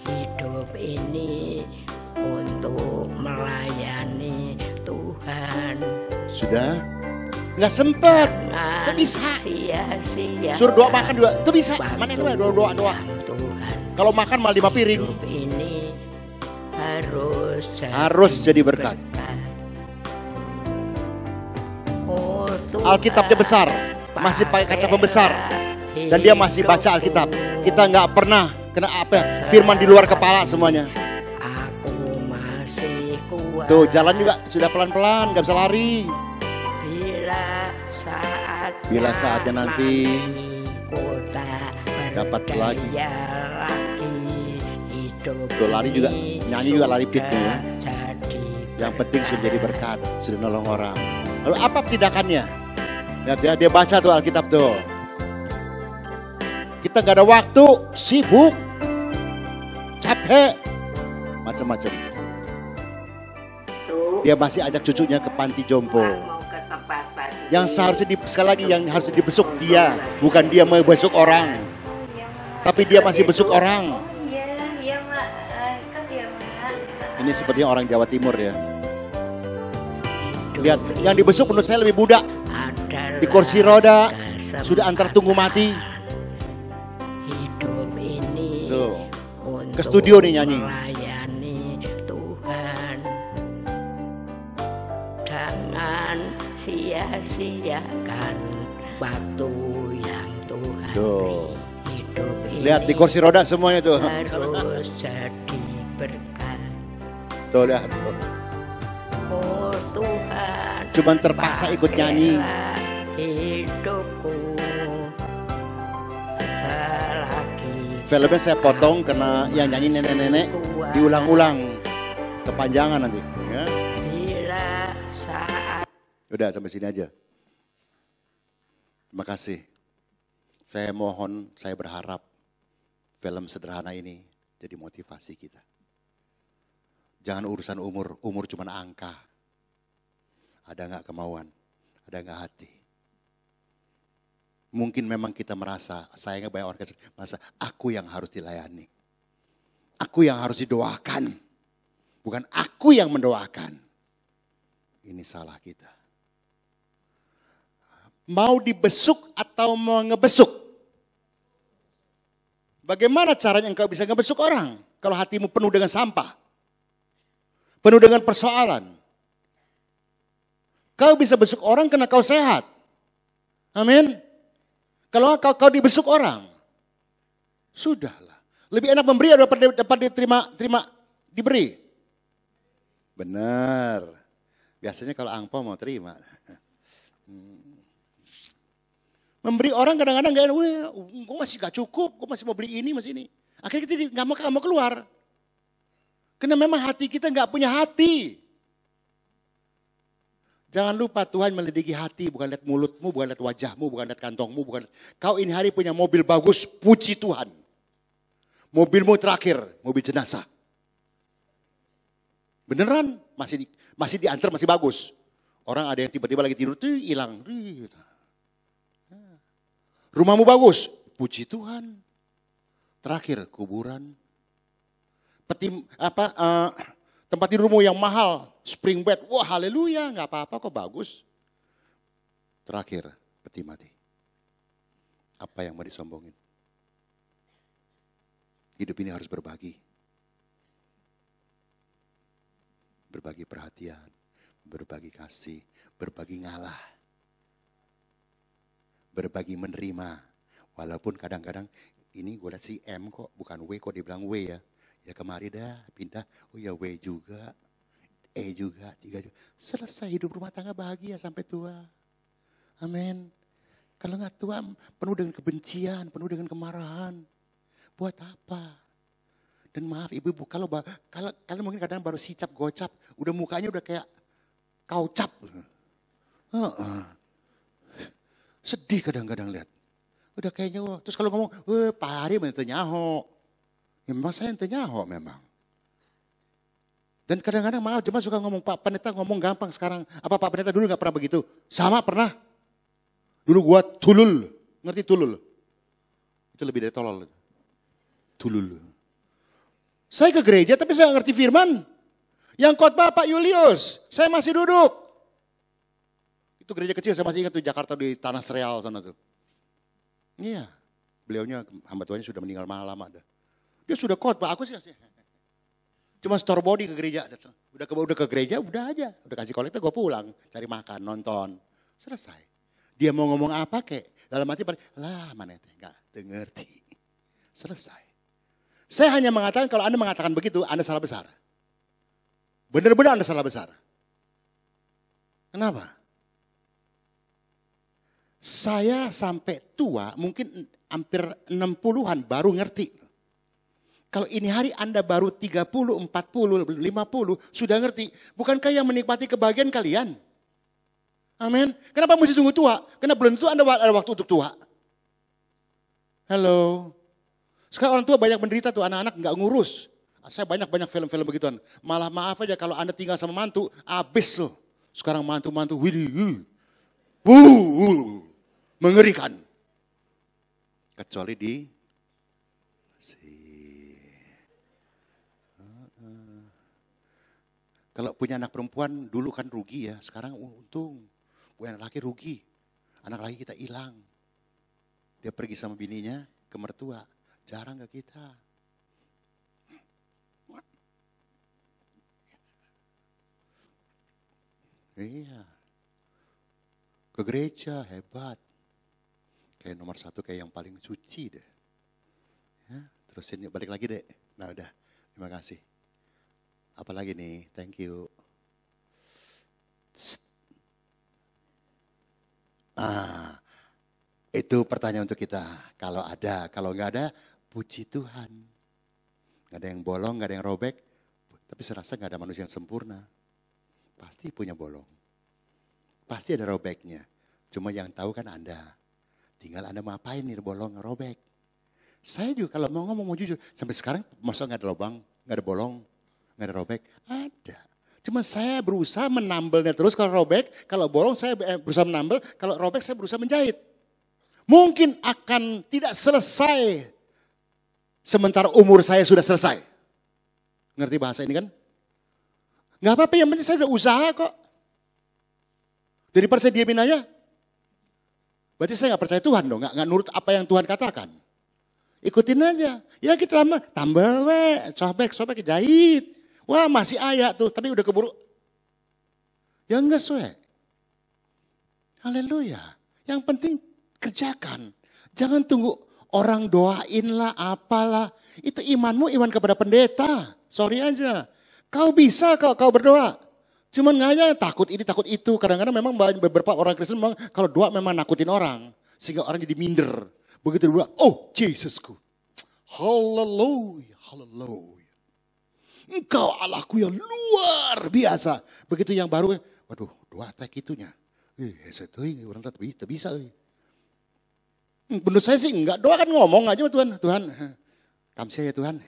Hidup ini untuk melayani Tuhan. Sudah? Nggak sempat. Itu bisa. Suruh doa makan juga. Itu bisa. Mana itu doa. Kalau makan malah 5 piring. Ini harus jadi berkat. Alkitabnya besar. Masih pakai kaca pembesar. Dan dia masih baca Alkitab. Kita nggak pernah kena apa firman di luar kepala semuanya. Tuh jalan juga sudah pelan-pelan. Nggak bisa lari. Bila saatnya nanti dapat lagi. Tuh lari juga, nyanyi juga lari beatnya. Yang penting sudah jadi berkat, sudah nolong orang. Lalu apa tindakannya? Lihat dia baca tuh Alkitab tuh. Kita gak ada waktu, sibuk, capek, macam-macam. Dia masih ajak cucunya ke panti jompo. Yang seharusnya sekali lagi yang harus dibesuk dia, bukan dia mau besuk orang. Tapi dia masih besuk orang. Ini sepertinya orang Jawa Timur ya. Lihat, yang dibesuk menurut saya lebih muda. Di kursi roda, sudah antar tunggu mati. Tuh, ke studio nih nyanyi. Sia-siakan waktu yang Tuhan beri. Hidup ini lihat di kursi roda semuanya tuh. Harus jadi berkat. Tuh lihat tuh. Oh Tuhan. Cuman terpaksa ikut nyanyi. Hidupku selagi. Filmnya saya potong karena yang nyanyi nenek-nenek diulang-ulang. Kepanjangan nanti. Ya. Udah sampai sini aja. Terima kasih. Saya mohon, saya berharap film sederhana ini jadi motivasi kita. Jangan urusan umur cuma angka. Ada nggak kemauan, ada nggak hati. Mungkin memang kita merasa, sayangnya banyak orang merasa aku yang harus dilayani. Aku yang harus didoakan. Bukan aku yang mendoakan. Ini salah kita. Mau dibesuk atau mau ngebesuk? Bagaimana caranya engkau bisa ngebesuk orang? Kalau hatimu penuh dengan sampah. Penuh dengan persoalan. Kau bisa besuk orang karena kau sehat. Amin. Kalau kau dibesuk orang, sudahlah. Lebih enak memberi daripada diberi. Benar. Biasanya kalau angpau mau terima. Memberi orang kadang-kadang gak enak. Gue masih gak cukup, gue masih mau beli ini, masih ini. Akhirnya kita gak mau keluar. Karena memang hati kita gak punya hati. Jangan lupa Tuhan melidiki hati, bukan lihat mulutmu, bukan lihat wajahmu, bukan lihat kantongmu. Kau ini hari punya mobil bagus, puji Tuhan. Mobilmu terakhir, mobil jenazah. Beneran, masih diantar, masih bagus. Orang ada yang tiba-tiba lagi tidur, tuh hilang. Rumahmu bagus, puji Tuhan. Terakhir, kuburan. Tempat tidurmu yang mahal, spring bed, wah haleluya, gak apa-apa kok bagus. Terakhir, peti mati. Apa yang mau disombongin? Hidup ini harus berbagi. Berbagi perhatian, berbagi kasih, berbagi ngalah. Berbagi menerima. Walaupun kadang-kadang ini gue lihat si M kok, bukan W kok dibilang W ya. Ya kemari dah pindah, oh ya W juga, E juga, 3 juga. Selesai hidup rumah tangga bahagia sampai tua. Amin. Kalau nggak tua penuh dengan kebencian, penuh dengan kemarahan. Buat apa? Dan maaf ibu-ibu, kalau kalian mungkin kadang baru sicap gocap, udah mukanya udah kayak kaucap. Sedih kadang-kadang lihat. Udah kayaknya, terus kalau ngomong, Pak Hari ente nyaho. Ya memang saya ente nyaho memang. Dan kadang-kadang maaf, cuma suka ngomong, Pak Pendeta ngomong gampang sekarang. Apa Pak Pendeta dulu gak pernah begitu? Sama pernah. Dulu gua tulul, ngerti tulul? Itu lebih dari tolol. Tulul. Saya ke gereja tapi saya gak ngerti firman. Yang khotbah Pak Julius, saya masih duduk. Itu gereja kecil, saya masih ingat tuh Jakarta di Tanah Sereal sana tuh. Iya, beliaunya hamba Tuhannya sudah meninggal lama dah. Dia sudah khotbah, aku sih cuma store body ke gereja. Udah ke gereja, udah aja. Udah kasih kolektor, gue pulang. Cari makan, nonton. Selesai. Dia mau ngomong apa kek. Dalam hati, lah mana itu, gak ngerti. Selesai. Saya hanya mengatakan kalau Anda mengatakan begitu, Anda salah besar. Benar-benar Anda salah besar. Kenapa? Saya sampai tua, mungkin hampir 60-an baru ngerti. Kalau ini hari Anda baru 30, 40, 50, sudah ngerti. Bukankah yang menikmati kebahagiaan kalian? Amin. Kenapa mesti tunggu tua? Karena belum tentu Anda ada waktu untuk tua. Halo. Sekarang orang tua banyak menderita tuh, anak-anak nggak ngurus. Saya banyak film-film begituan. Malah maaf aja kalau Anda tinggal sama mantu, abis loh. Sekarang mantu-mantu, mengerikan. Kecuali di kalau punya anak perempuan dulu kan rugi ya, sekarang untung. Punya anak laki rugi, anak laki kita hilang. Dia pergi sama bininya ke mertua, jarang ke kita. Iya, ke gereja hebat. Kayak nomor 1 kayak yang paling suci deh. Ya, terusin balik lagi deh. Nah udah, terima kasih. Apalagi nih, thank you. Itu pertanyaan untuk kita. Kalau ada, kalau nggak ada, puji Tuhan. Nggak ada yang bolong, nggak ada yang robek. Tapi saya rasa nggak ada manusia yang sempurna. Pasti punya bolong. Pasti ada robeknya. Cuma yang tahu kan Anda. Tinggal Anda mau apain nih bolong, robek. Saya juga kalau mau ngomong mau jujur. Sampai sekarang masa nggak ada lubang, nggak ada bolong. Nggak ada robek? Ada. Cuma saya berusaha menambelnya terus kalau robek. Kalau bolong saya berusaha menambel. Kalau robek saya berusaha menjahit. Mungkin akan tidak selesai. Sementara umur saya sudah selesai. Ngerti bahasa ini kan? Nggak apa-apa yang penting saya sudah usaha kok. Daripada saya diamin aja. Berarti saya nggak percaya Tuhan dong. Nggak nurut apa yang Tuhan katakan. Ikutin aja. Ya kita tambah we. Sobek jahit. Wah masih ayat tuh, tapi udah keburu. Ya enggak sesuai. Haleluya. Yang penting kerjakan. Jangan tunggu orang doain lah, apalah. Itu imanmu iman kepada pendeta. Sorry aja. Kau bisa kau berdoa. Cuman nganya takut ini takut itu. Kadang-kadang memang beberapa orang Kristen memang kalau doa memang nakutin orang. Sehingga orang jadi minder. Begitu dia bilang, oh Yesusku. Haleluya, haleluya. Engkau Allahku yang luar biasa. Begitu yang baru, waduh doa tak itunya. Orang tak bisa. Menurut saya sih enggak, doa kan ngomong aja Tuhan. Tuhan, kamsia ya Tuhan.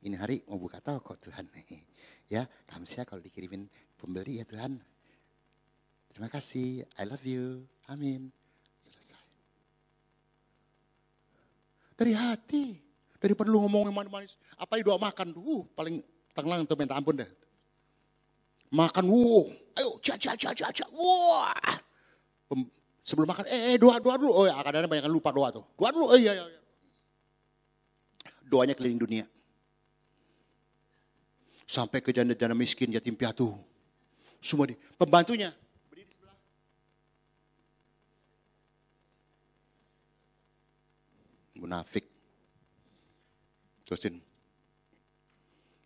Ini hari mau buka toko Tuhan. Ya, kamsia kalau dikirimin pembeli ya Tuhan. Terima kasih, I love you, amin. Selesai. Dari hati. Daripada lu ngomong yang manis-manis. Apa doa makan, paling tenglang untuk minta ampun deh. Makan, ayo, wah. Sebelum makan, doa dulu. Oh ya, kadang-kadang banyak yang lupa doa tuh. Doa dulu, iya. Doanya keliling dunia. Sampai ke janda-janda miskin, yatim piatu. Semua pembantunya. Berdiri sebelah. Munafik. Terusin.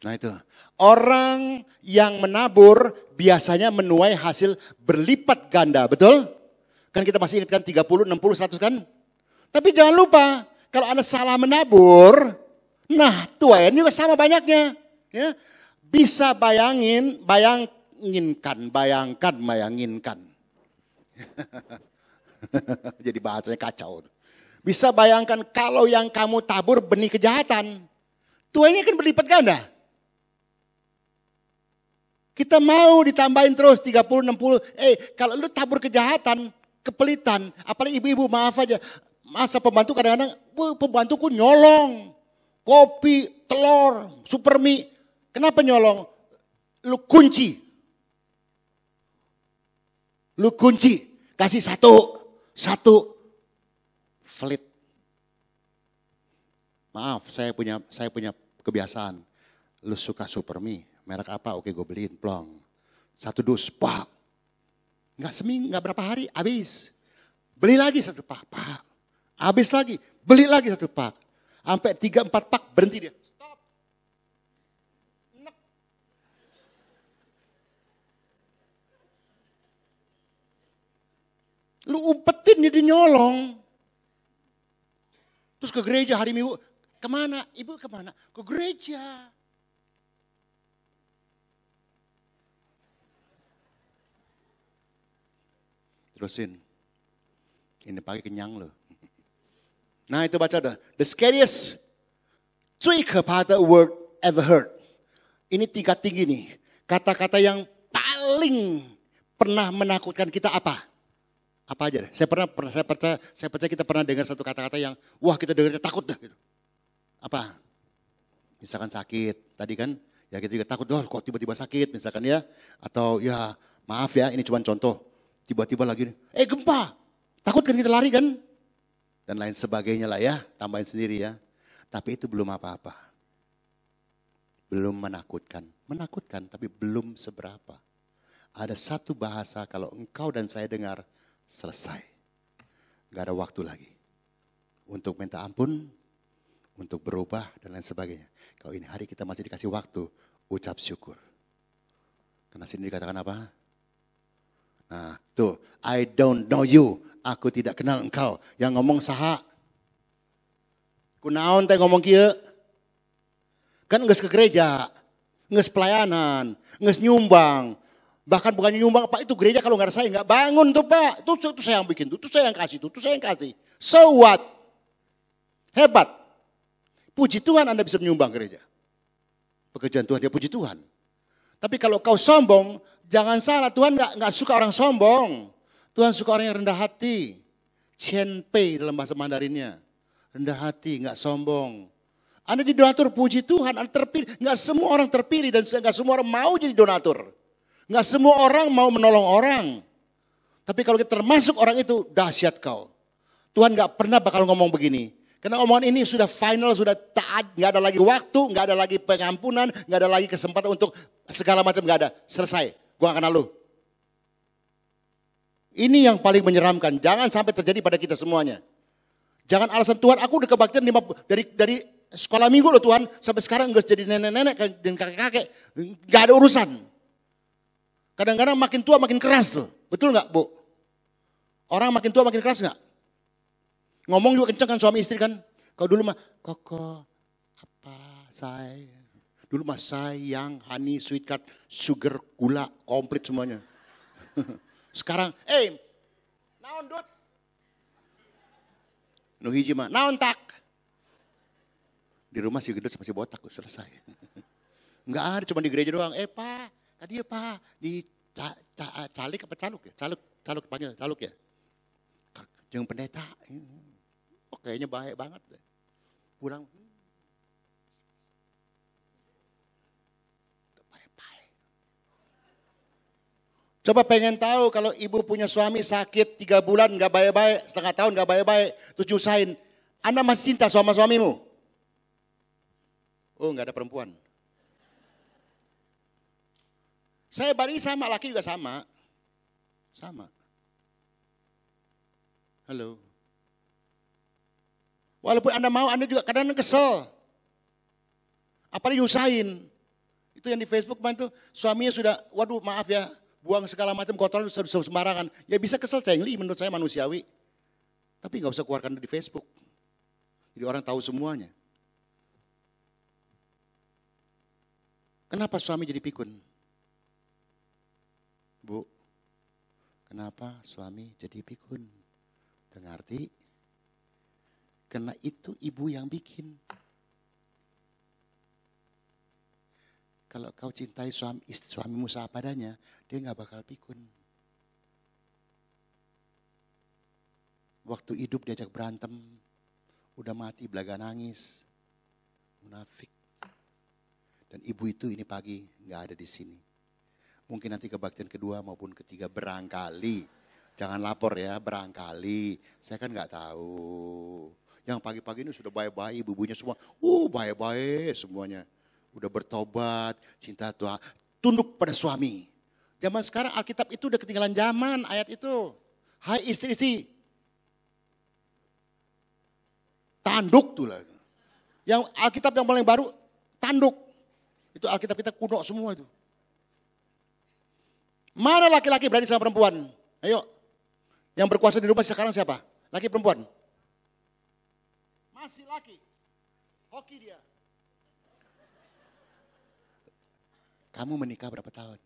Nah itu. Orang yang menabur biasanya menuai hasil berlipat ganda. Betul? Kan kita masih ingatkan 30, 60, 100 kan? Tapi jangan lupa. Kalau Anda salah menabur. Nah tuayan juga sama banyaknya. Ya. Bisa bayangkan. Jadi bahasanya kacau. Bisa bayangkan kalau yang kamu tabur benih kejahatan. Tuanya kan berlipat ganda. Kita mau ditambahin terus 30, 60. Kalau lu tabur kejahatan, kepelitan. Apalagi ibu-ibu maaf aja. Masa pembantu kadang-kadang, pembantuku nyolong. Kopi, telur, super mie. Kenapa nyolong? Lu kunci. Kasih satu. Flit. Maaf, saya punya kebiasaan. Lu suka super mie, merek apa? Oke, gue beliin, plong. 1 dus, pak. Nggak berapa hari, habis. Beli lagi 1 pak. Habis lagi, beli lagi 1 pak. Sampai 3-4 pak, berhenti dia. Stop. Nek. Lu umpetin jadi nyolong. Terus ke gereja hari Minggu. Kemana? Ibu kemana? Ke gereja. Terusin. Ini pagi kenyang loh. Nah itu baca dah. The scariest, 最可怕的 word ever heard. Ini tingkat tinggi nih. Kata-kata yang paling pernah menakutkan kita apa? Apa aja deh. Saya percaya kita pernah dengar satu kata-kata yang, wah kita dengarnya takut dah gitu. Apa? Misalkan sakit, tadi kan, ya kita juga takut, kok tiba-tiba sakit misalkan ya. Atau ya maaf ya ini cuma contoh, tiba-tiba lagi, gempa, takut kan kita lari kan. Dan lain sebagainya lah ya, tambahin sendiri ya. Tapi itu belum apa-apa. Belum menakutkan tapi belum seberapa. Ada satu bahasa kalau engkau dan saya dengar, selesai. Gak ada waktu lagi. Untuk minta ampun, untuk berubah dan lain sebagainya. Kalau ini hari kita masih dikasih waktu, ucap syukur. Karena sini dikatakan apa? Nah tuh, I don't know you. Aku tidak kenal engkau. Yang ngomong saha. Kunaon teh ngomong kieu. Kan geus ke gereja, geus pelayanan, geus nyumbang. Bahkan bukan nyumbang, Pak itu gereja kalau nggak ada saya nggak bangun tuh Pak. Tuh saya yang bikin, tuh saya yang kasih, tuh saya yang kasih. So what? Hebat. Puji Tuhan Anda bisa menyumbang gereja. Pekerjaan Tuhan dia puji Tuhan. Tapi kalau kau sombong, jangan salah, Tuhan nggak suka orang sombong. Tuhan suka orang yang rendah hati. Qianpei dalam bahasa Mandarinnya. Rendah hati, nggak sombong. Anda jadi donatur, puji Tuhan, Anda terpilih. Nggak semua orang terpilih dan nggak semua orang mau jadi donatur. Nggak semua orang mau menolong orang. Tapi kalau kita termasuk orang itu, dahsyat kau. Tuhan nggak pernah bakal ngomong begini. Karena omongan ini sudah final, sudah taat, nggak ada lagi waktu, nggak ada lagi pengampunan, nggak ada lagi kesempatan untuk segala macam, nggak ada. Selesai, gue gak kenal lu. Ini yang paling menyeramkan, jangan sampai terjadi pada kita semuanya. Jangan alasan Tuhan, aku udah kebaktian dari sekolah minggu loh Tuhan, sampai sekarang nggak jadi nenek-nenek dan kakek-kakek, nggak ada urusan. Kadang-kadang makin tua makin keras loh, betul nggak Bu? Orang makin tua makin keras nggak? Ngomong juga kenceng kan suami istri kan. Kau dulu mah, koko, apa, say. Dulu mah sayang, honey, sweet card, sugar, gula, komplit semuanya. Sekarang, naon dut? Nu hiji mah, naon tak? Di rumah si gendut masih botak, selesai. Enggak ada, cuma di gereja doang. Pak, tadi ya Pak, di calik apa caluk ya? Caluk panggil, caluk ya? Jeung pendeta. Kayaknya baik banget deh. Pulang. Baik-baik. Coba pengen tahu kalau ibu punya suami sakit 3 bulan gak baik-baik, setengah tahun gak baik-baik, terus nyusahin. Anda masih cinta sama suamimu? Oh gak ada perempuan. Saya bari sama, laki juga sama. Sama. Halo. Walaupun Anda mau, Anda juga kadang-kadang kesel. Apalagi nyusahin. Itu yang di Facebook main tuh, suaminya sudah, waduh maaf ya, buang segala macam kotoran sembarangan. Ya bisa kesel cengli menurut saya manusiawi. Tapi gak usah keluarkan di Facebook. Jadi orang tahu semuanya. Kenapa suami jadi pikun? Bu, kenapa suami jadi pikun? Ngerti? Karena itu ibu yang bikin. Kalau kau cintai suamimu seadanya, dia gak bakal pikun. Waktu hidup diajak berantem, udah mati belaga nangis, munafik. Dan ibu itu ini pagi gak ada di sini. Mungkin nanti kebaktian kedua maupun ketiga barangkali. Jangan lapor ya, barangkali. Saya kan gak tahu. Yang pagi-pagi ini sudah baik-baik, ibu-ibunya semua. Baik-baik semuanya. Udah bertobat, cinta Tuhan. Tunduk pada suami. Zaman sekarang Alkitab itu udah ketinggalan zaman ayat itu. Hai istri-istri. Tanduk tuh lah. Yang Alkitab yang paling baru, tanduk. Itu Alkitab kita kuno semua itu. Mana laki-laki berani sama perempuan? Ayo. Yang berkuasa di rumah sekarang siapa? Laki perempuan? Masih laki. Hoki dia. Kamu menikah berapa tahun?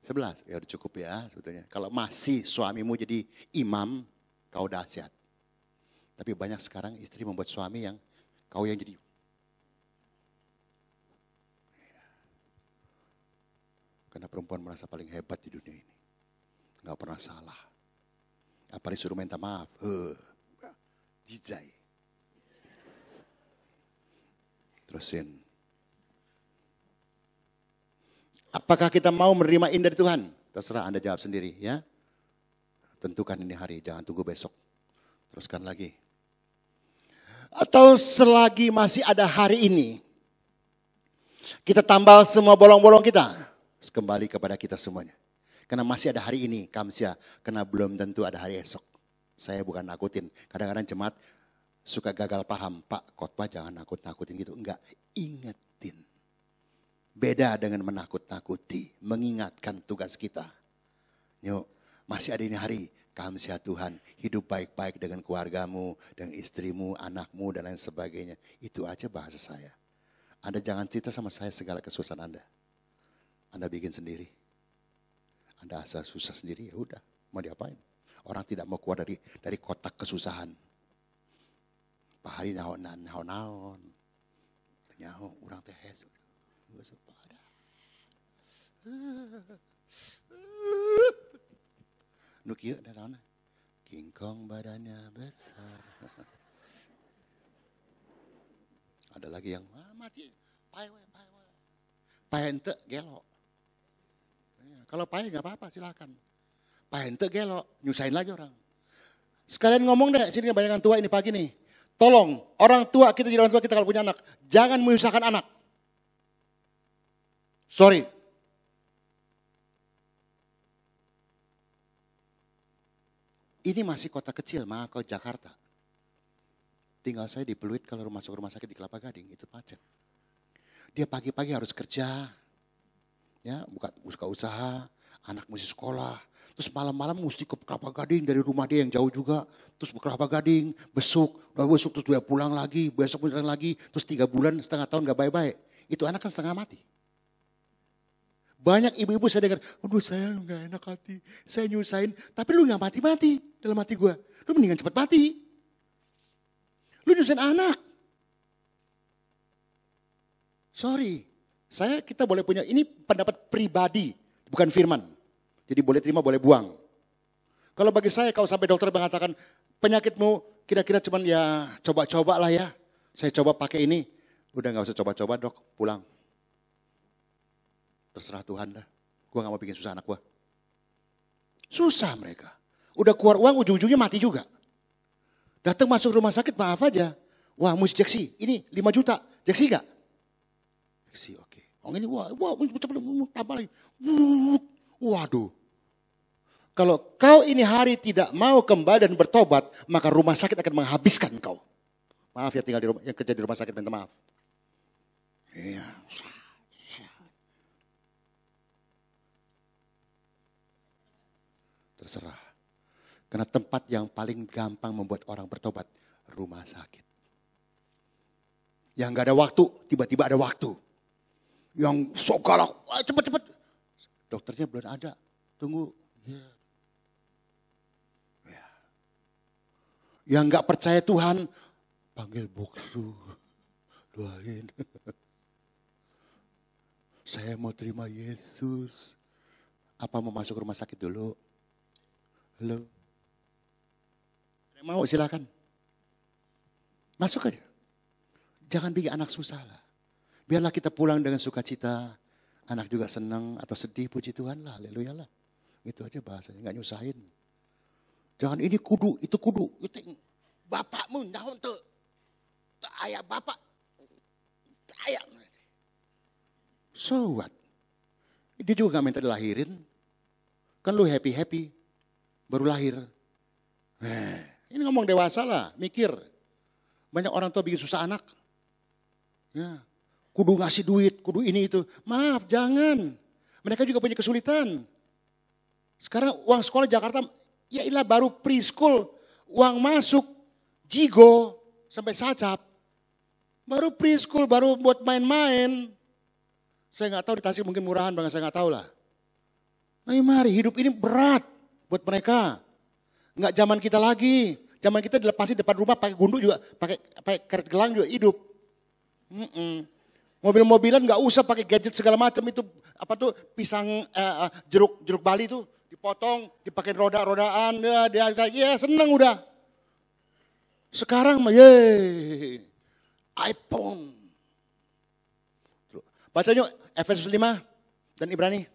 11. Ya udah cukup ya sebetulnya. Kalau masih suamimu jadi imam, kau dahsyat. Tapi banyak sekarang istri membuat suami yang kau yang jadi. Karena perempuan merasa paling hebat di dunia ini. Gak pernah salah. Apalagi suruh minta maaf. Jijai. Terusin. Apakah kita mau menerima ini dari Tuhan? Terserah Anda jawab sendiri ya. Tentukan ini hari, jangan tunggu besok. Teruskan lagi. Atau selagi masih ada hari ini, kita tambal semua bolong-bolong kita. Kembali kepada kita semuanya. Karena masih ada hari ini, Kamsia. Karena belum tentu ada hari esok. Saya bukan nakutin. Kadang-kadang jemaat suka gagal paham. Pak, khotbah jangan nakut-nakutin gitu. Enggak, ingetin. Beda dengan menakut-nakuti. Mengingatkan tugas kita. Yuk, masih ada ini hari. Kamsia Tuhan, hidup baik-baik dengan keluargamu, dengan istrimu, anakmu, dan lain sebagainya. Itu aja bahasa saya. Anda jangan cerita sama saya segala kesusahan Anda. Anda bikin sendiri. Anda asal susah sendiri, ya udah, mau diapain? Orang tidak mau keluar dari kotak kesusahan. Pak hari naon. Nyaho, orang teh hesu. Nu kieu da naon? Kingkong badannya besar. Ada lagi yang mati. Pae. Pae henteu gelo. Kalau pae enggak apa-apa silakan. Pae henteu gelo, nyusahin lagi orang. Sekalian ngomong deh, sini banyak tua ini pagi nih. Tolong, orang tua, kita jadi orang tua, kita kalau punya anak, jangan menyusahkan anak. Sorry. Ini masih kota kecil, maaf kalau Jakarta. Tinggal saya di Pluit, kalau masuk rumah sakit di Kelapa Gading, itu macet. Dia pagi-pagi harus kerja, ya buka usaha, anak mesti sekolah. Terus malam-malam mesti ke Kelapa Gading dari rumah dia yang jauh juga. Terus ke Kelapa Gading, besuk terus dia pulang lagi, besok pulang lagi. Terus 3 bulan, setengah tahun gak baik-baik. Itu anak kan setengah mati. Banyak ibu-ibu saya dengar, aduh saya gak enak hati, saya nyusahin. Tapi lu gak mati-mati dalam hati gue. Lu mendingan cepat mati. Lu nyusahin anak. Sorry, kita boleh punya, ini pendapat pribadi, bukan firman. Jadi boleh terima, boleh buang. Kalau bagi saya, kalau sampai dokter mengatakan, penyakitmu kira-kira cuman ya coba-coba lah ya. Saya coba pakai ini, udah gak usah coba-coba dok, pulang. Terserah Tuhan dah, gue gak mau bikin susah anak gue. Susah mereka. Udah keluar uang, ujung-ujungnya mati juga. Datang masuk rumah sakit, maaf aja. Wah, mesti jeksi, ini 5 juta, jeksi gak? Jeksi, oke. Oh ini, wah, tambah lagi. Waduh. Kalau kau ini hari tidak mau kembali dan bertobat, maka rumah sakit akan menghabiskan kau. Maaf ya tinggal di rumah, yang kerja di rumah sakit, minta maaf. Iya. Terserah. Karena tempat yang paling gampang membuat orang bertobat, rumah sakit. Yang gak ada waktu, tiba-tiba ada waktu. Yang sok galak, cepet-cepet. Dokternya belum ada, tunggu. Ya. Yang gak percaya Tuhan, panggil boksu, doain. Saya mau terima Yesus. Apa mau masuk rumah sakit dulu? Halo? Mau silakan. Masuk aja. Jangan bikin anak susah lah. Biarlah kita pulang dengan sukacita. Anak juga senang atau sedih, puji Tuhan lah. Haleluya lah. Itu aja bahasanya, gak nyusahin. Jangan ini kudu, itu kudu. Itu bapakmu, naon tuh. Ayah bapak. Ayah. So what? Dia juga gak minta dilahirin. Kan lu happy-happy. Baru lahir. Ini ngomong dewasa lah, mikir. Banyak orang tua bikin susah anak. Ya, kudu ngasih duit, kudu ini itu. Maaf, jangan. Mereka juga punya kesulitan. Sekarang uang sekolah Jakarta, ya ilah baru preschool. Uang masuk, jigo, sampai sacap. Baru preschool, baru buat main-main. Saya gak tahu di Tasik mungkin murahan banget, saya gak tahu lah. Nah mari, hidup ini berat buat mereka. Nggak zaman kita lagi. Zaman kita dilepasin depan rumah pakai gundu juga, pakai karet gelang juga hidup. Mobil-mobilan nggak usah pakai gadget segala macam itu apa tuh pisang jeruk Bali tuh dipotong, dipakai roda-rodaan, dia seneng udah. Sekarang mah iPhone. Baca yuk Efesus 5 dan Ibrani.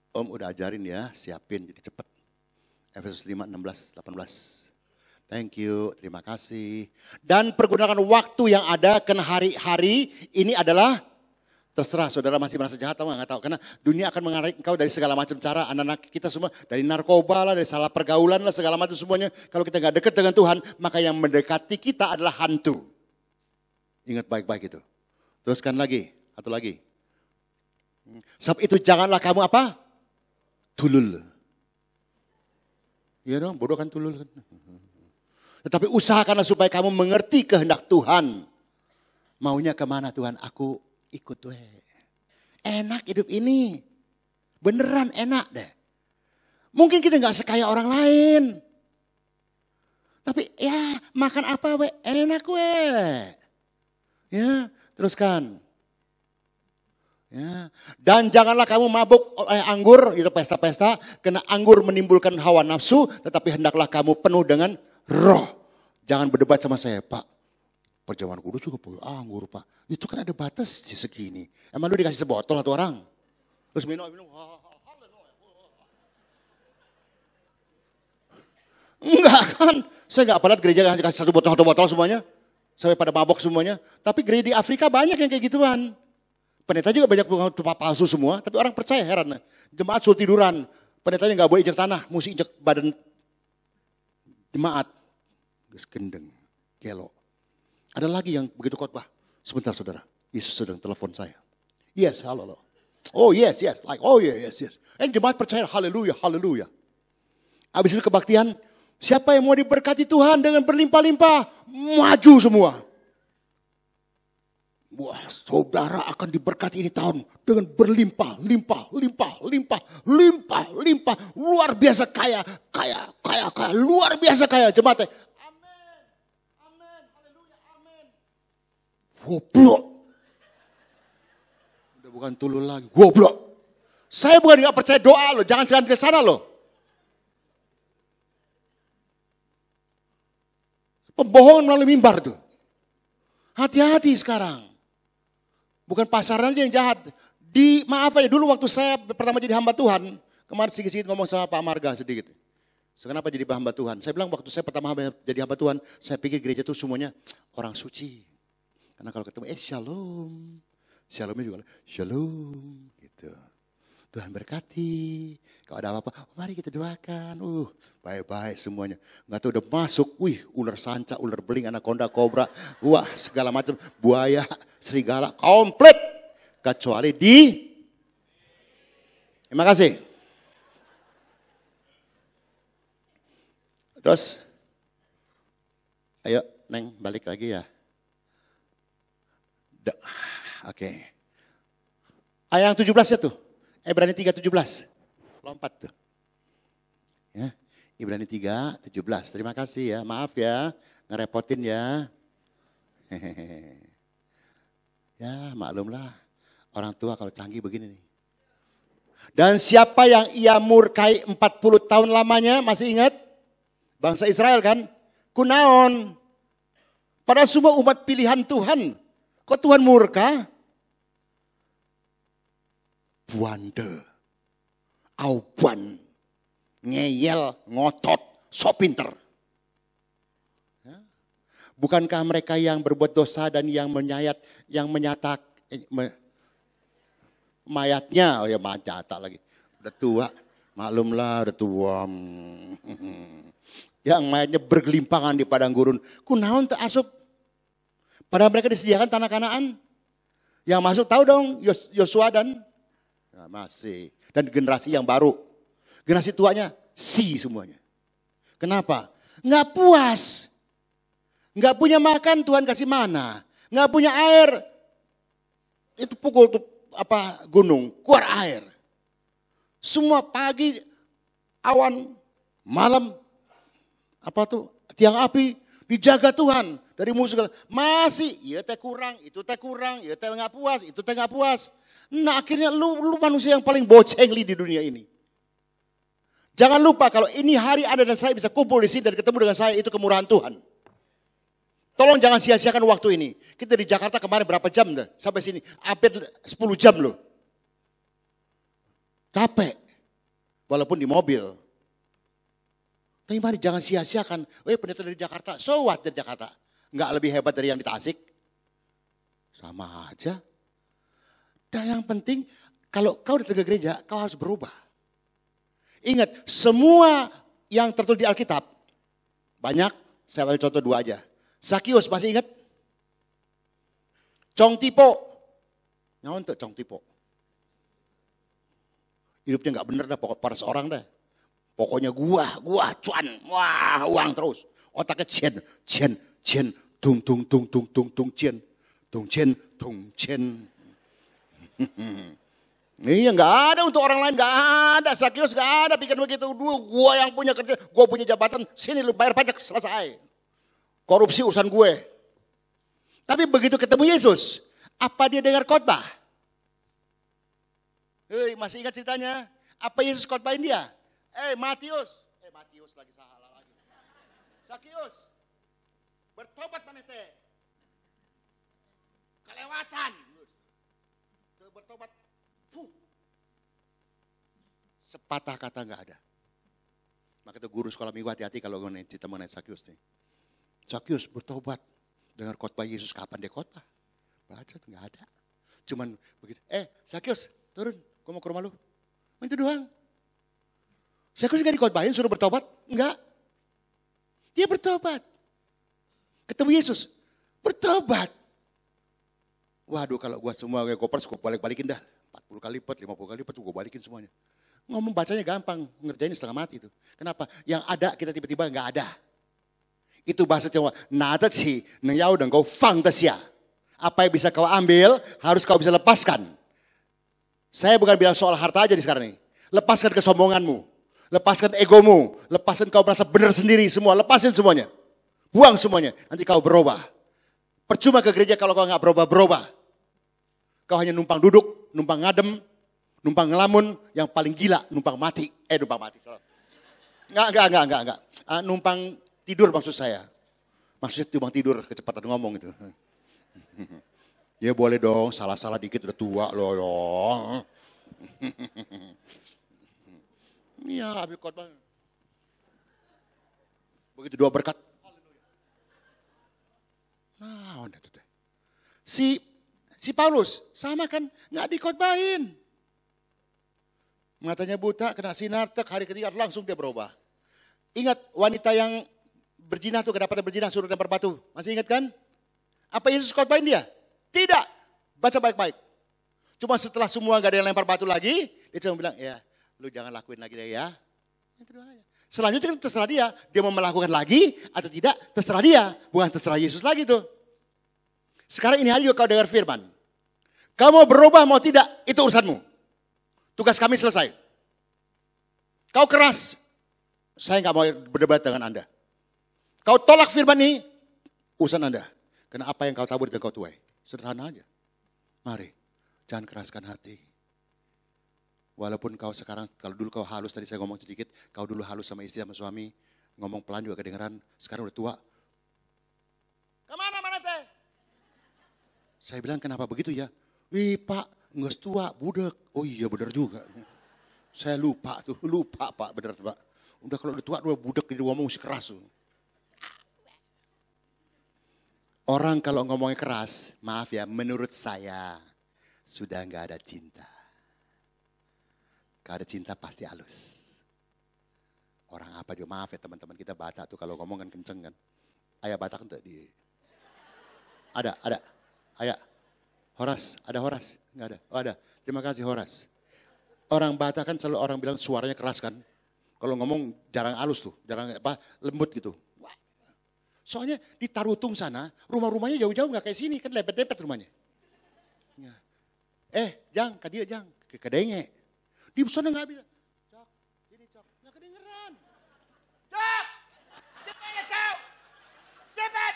Om udah ajarin ya, siapin jadi cepet. Efesus 5, 16, 18. Thank you, terima kasih. Dan pergunakan waktu yang ada, karena hari-hari ini adalah, terserah saudara masih merasa jahat atau nggak tahu. Karena dunia akan mengarik engkau dari segala macam cara, anak-anak kita semua, dari narkoba lah, dari salah pergaulan lah, segala macam semuanya. Kalau kita nggak dekat dengan Tuhan, maka yang mendekati kita adalah hantu. Ingat baik-baik itu. Teruskan lagi, satu lagi. Sebab itu janganlah kamu apa? Tulul. Iya dong, bodoh kan tulul. Tetapi usahakanlah supaya kamu mengerti kehendak Tuhan. Maunya kemana Tuhan? Aku ikut we. Enak hidup ini. Beneran enak deh. Mungkin kita gak sekaya orang lain. Tapi ya makan apa we? Enak we. Ya, teruskan. Ya. Dan janganlah kamu mabuk oleh anggur, itu pesta-pesta, karena anggur menimbulkan hawa nafsu, tetapi hendaklah kamu penuh dengan roh. Jangan berdebat sama saya, Pak. Perjamuan kudus juga penuh anggur, Pak. Itu kan ada batas segini. Emang lu dikasih sebotol atau orang? Terus minum. Enggak kan. Saya enggak pernah gereja hanya kasih satu botol semuanya. Sampai pada mabok semuanya. Tapi gereja di Afrika banyak yang kayak gituan. Pendeta juga banyak palsu semua. Tapi orang percaya, heran. Jemaat suruh tiduran. Pendetanya enggak boleh injak tanah. Mesti injak badan jemaat. Gendeng, gelo. Ada lagi yang begitu khotbah. Sebentar saudara. Yesus sedang telepon saya. Yes, halo. Oh yes. Like, oh yes. Jemaat percaya, haleluya. Habis itu kebaktian. Siapa yang mau diberkati Tuhan dengan berlimpah-limpah, maju semua. Wah, saudara akan diberkati ini tahun dengan berlimpah. Luar biasa kaya. Luar biasa kaya. Jemaatnya, amin, haleluya, amin. Goblok. Udah bukan tulul lagi, goblok. Saya bukan gak percaya doa loh, jangan ke sana loh. Pembohongan melalui mimbar tuh. Hati-hati sekarang. Bukan pasaran aja yang jahat. Maaf aja dulu waktu saya pertama jadi hamba Tuhan. Kemarin sedikit ngomong sama Pak Marga sedikit. Kenapa jadi hamba Tuhan? Saya bilang waktu saya pertama jadi hamba Tuhan. Saya pikir gereja itu semuanya orang suci. Karena kalau ketemu shalom. Shalomnya juga shalom. Gitu. Tuhan berkati. Kalau ada apa-apa, mari kita doakan. Baik-baik semuanya. Nggak tahu udah masuk, ular sanca, ular beling, anaconda, kobra. Wah, segala macam. Buaya, serigala, komplit. Kecuali di... Terima kasih. Terus, ayo Neng balik lagi ya. Oke. Ayat yang 17 ya tuh. Ibrani 3:17. Lompat tuh. Ya, Ibrani 3:17. Terima kasih ya. Maaf ya, ngerepotin ya. Hehehe. Ya, maklumlah. Orang tua kalau canggih begini nih. Dan siapa yang ia murkai 40 tahun lamanya, masih ingat? Bangsa Israel kan? Kunaon. Pada semua umat pilihan Tuhan. Kok Tuhan murka? Buandel. Auban, ngeyel, ngotot, so pinter. Bukankah mereka yang berbuat dosa dan yang menyatak mayatnya, oh ya menyatak lagi, udah tua, maklumlah udah tua. Yang mayatnya bergelimpangan di padang gurun, kunaon teu asup. Padahal mereka disediakan tanah Kanaan. Yang masuk tahu dong Yosua dan masih. Dan generasi yang baru. Generasi tuanya semuanya. Kenapa? Nggak puas. Nggak punya makan Tuhan kasih mana. Nggak punya air. Itu pukul tuh gunung. Keluar air. Semua pagi awan. Malam tiang api. Dijaga Tuhan. Dari musuh. Masih. Iya teh kurang. Itu teh kurang. Iya teh nggak puas. Itu teh nggak puas. Nah akhirnya lu manusia yang paling boceng di dunia ini. Jangan lupa kalau ini hari Anda dan saya bisa kumpul di sini dan ketemu dengan saya, itu kemurahan Tuhan. Tolong jangan sia-siakan waktu ini. Kita di Jakarta kemarin berapa jam dah sampai sini? Hampir 10 jam loh. Capek. Walaupun di mobil. Tapi mari jangan sia-siakan. Pendeta dari Jakarta, so what dari Jakarta? Enggak lebih hebat dari yang di Tasik? Sama aja. Dan yang penting, kalau kau datang ke gereja, kau harus berubah. Ingat, semua yang tertulis di Alkitab, banyak, saya ambil contoh 2 aja. Sakius, masih ingat? Cong Tipo. Nyawa untuk Cong Tipo. Hidupnya gak bener dah, pada seorang dah. Pokoknya gua, cuan, wah uang terus. Otaknya cien, tung, cien. Iya nggak ada untuk orang lain, nggak ada. Sakius nggak ada pikir begitu. Gue yang punya kerja, gue punya jabatan, sini lu bayar pajak selesai. Korupsi urusan gue. Tapi begitu ketemu Yesus, apa dia dengar khotbah? Masih ingat ceritanya? Apa Yesus khotbahin dia? Matius lagi salah lagi. Sakius, bertobat maneh teh. Kelewatan. Bertobat. Sepatah kata nggak ada. Maka itu guru sekolah minggu hati-hati kalau cerita mengenai Sakyus nih. Sakyus bertobat. Dengar khotbah Yesus, kapan dia khotbah? Baca tuh nggak ada. Cuman begitu, Sakyus turun, gue mau ke rumah lu. Itu doang. Sakyus nggak dikhotbahin suruh bertobat? Enggak. Dia bertobat. Ketemu Yesus, bertobat. Waduh kalau gue semua gue koper, gue balik-balikin dah. 40 kali lipat, 50 kali lipat, gue balikin semuanya. Ngomong bacanya gampang, ngerjainnya setengah mati itu. Kenapa? Yang ada kita tiba-tiba nggak ada. Itu bahasa Tionghoa, nada qi neng yao deng kau fang de xia. Apa yang bisa kau ambil, harus kau bisa lepaskan. Saya bukan bilang soal harta aja di sekarang ini. Lepaskan kesombonganmu, lepaskan egomu, lepaskan kau merasa benar sendiri semua, lepasin semuanya. Buang semuanya, nanti kau berubah. Percuma ke gereja kalau kau nggak berubah-berubah. Kau hanya numpang duduk, numpang ngadem, numpang ngelamun, yang paling gila numpang mati. Numpang mati. Enggak. Numpang tidur maksud saya. Maksudnya numpang tidur, kecepatan ngomong itu. Ya boleh dong, salah-salah dikit udah tua loh. Iya, habis khotbah. Begitu doa berkat. Nah, si Paulus sama kan, nggak dikhotbahin. Matanya buta, kena sinar, hari ketiga langsung dia berubah. Ingat wanita yang berzina tuh, kedapatan berzina suruh lempar batu. Masih ingat kan? Apa Yesus khotbahin dia? Tidak. Baca baik-baik. Cuma setelah semua gak ada yang lempar batu lagi, dia cuma bilang, ya lu jangan lakuin lagi deh ya. Itu doanya. Selanjutnya kan terserah dia mau melakukan lagi atau tidak, terserah dia. Bukan terserah Yesus lagi tuh. Sekarang ini hari juga kau dengar firman. Kau mau berubah mau tidak, itu urusanmu. Tugas kami selesai. Kau keras, saya gak mau berdebat dengan Anda. Kau tolak firman ini, urusan Anda. Karena apa yang kau tabur dan kau tuai. Sederhana aja. Mari, jangan keraskan hati. Walaupun kau sekarang, kalau dulu kau halus, tadi saya ngomong sedikit, kau dulu halus sama istri sama suami, ngomong pelan juga kedengeran, sekarang udah tua. Kemana teh? Saya bilang kenapa begitu ya? Wih pak, nggak tua, budak. Oh iya benar juga. Saya lupa pak, benar pak. Udah kalau udah tua, udah budak, dia ngomong musik keras. Orang kalau ngomongnya keras, maaf ya, menurut saya sudah nggak ada cinta. Kalau ada cinta pasti halus. Orang apa juga, maaf ya teman-teman kita Batak tuh kalau ngomong kan kenceng kan. Ayah Batak enggak di... Ada. Ayah. Horas, ada Horas? Enggak ada. Oh ada. Terima kasih Horas. Orang Batak kan selalu orang bilang suaranya keras kan. Kalau ngomong jarang halus tuh, jarang lembut gitu. Soalnya di Tarutung sana, rumah-rumahnya jauh-jauh nggak kayak sini, kan lepet-lepet rumahnya. Jang, kadia Jang, kedenge. Di sana nggak bisa. Cok, ini Cok, nggak kedengeran. Cok, cepat Cok, cepat.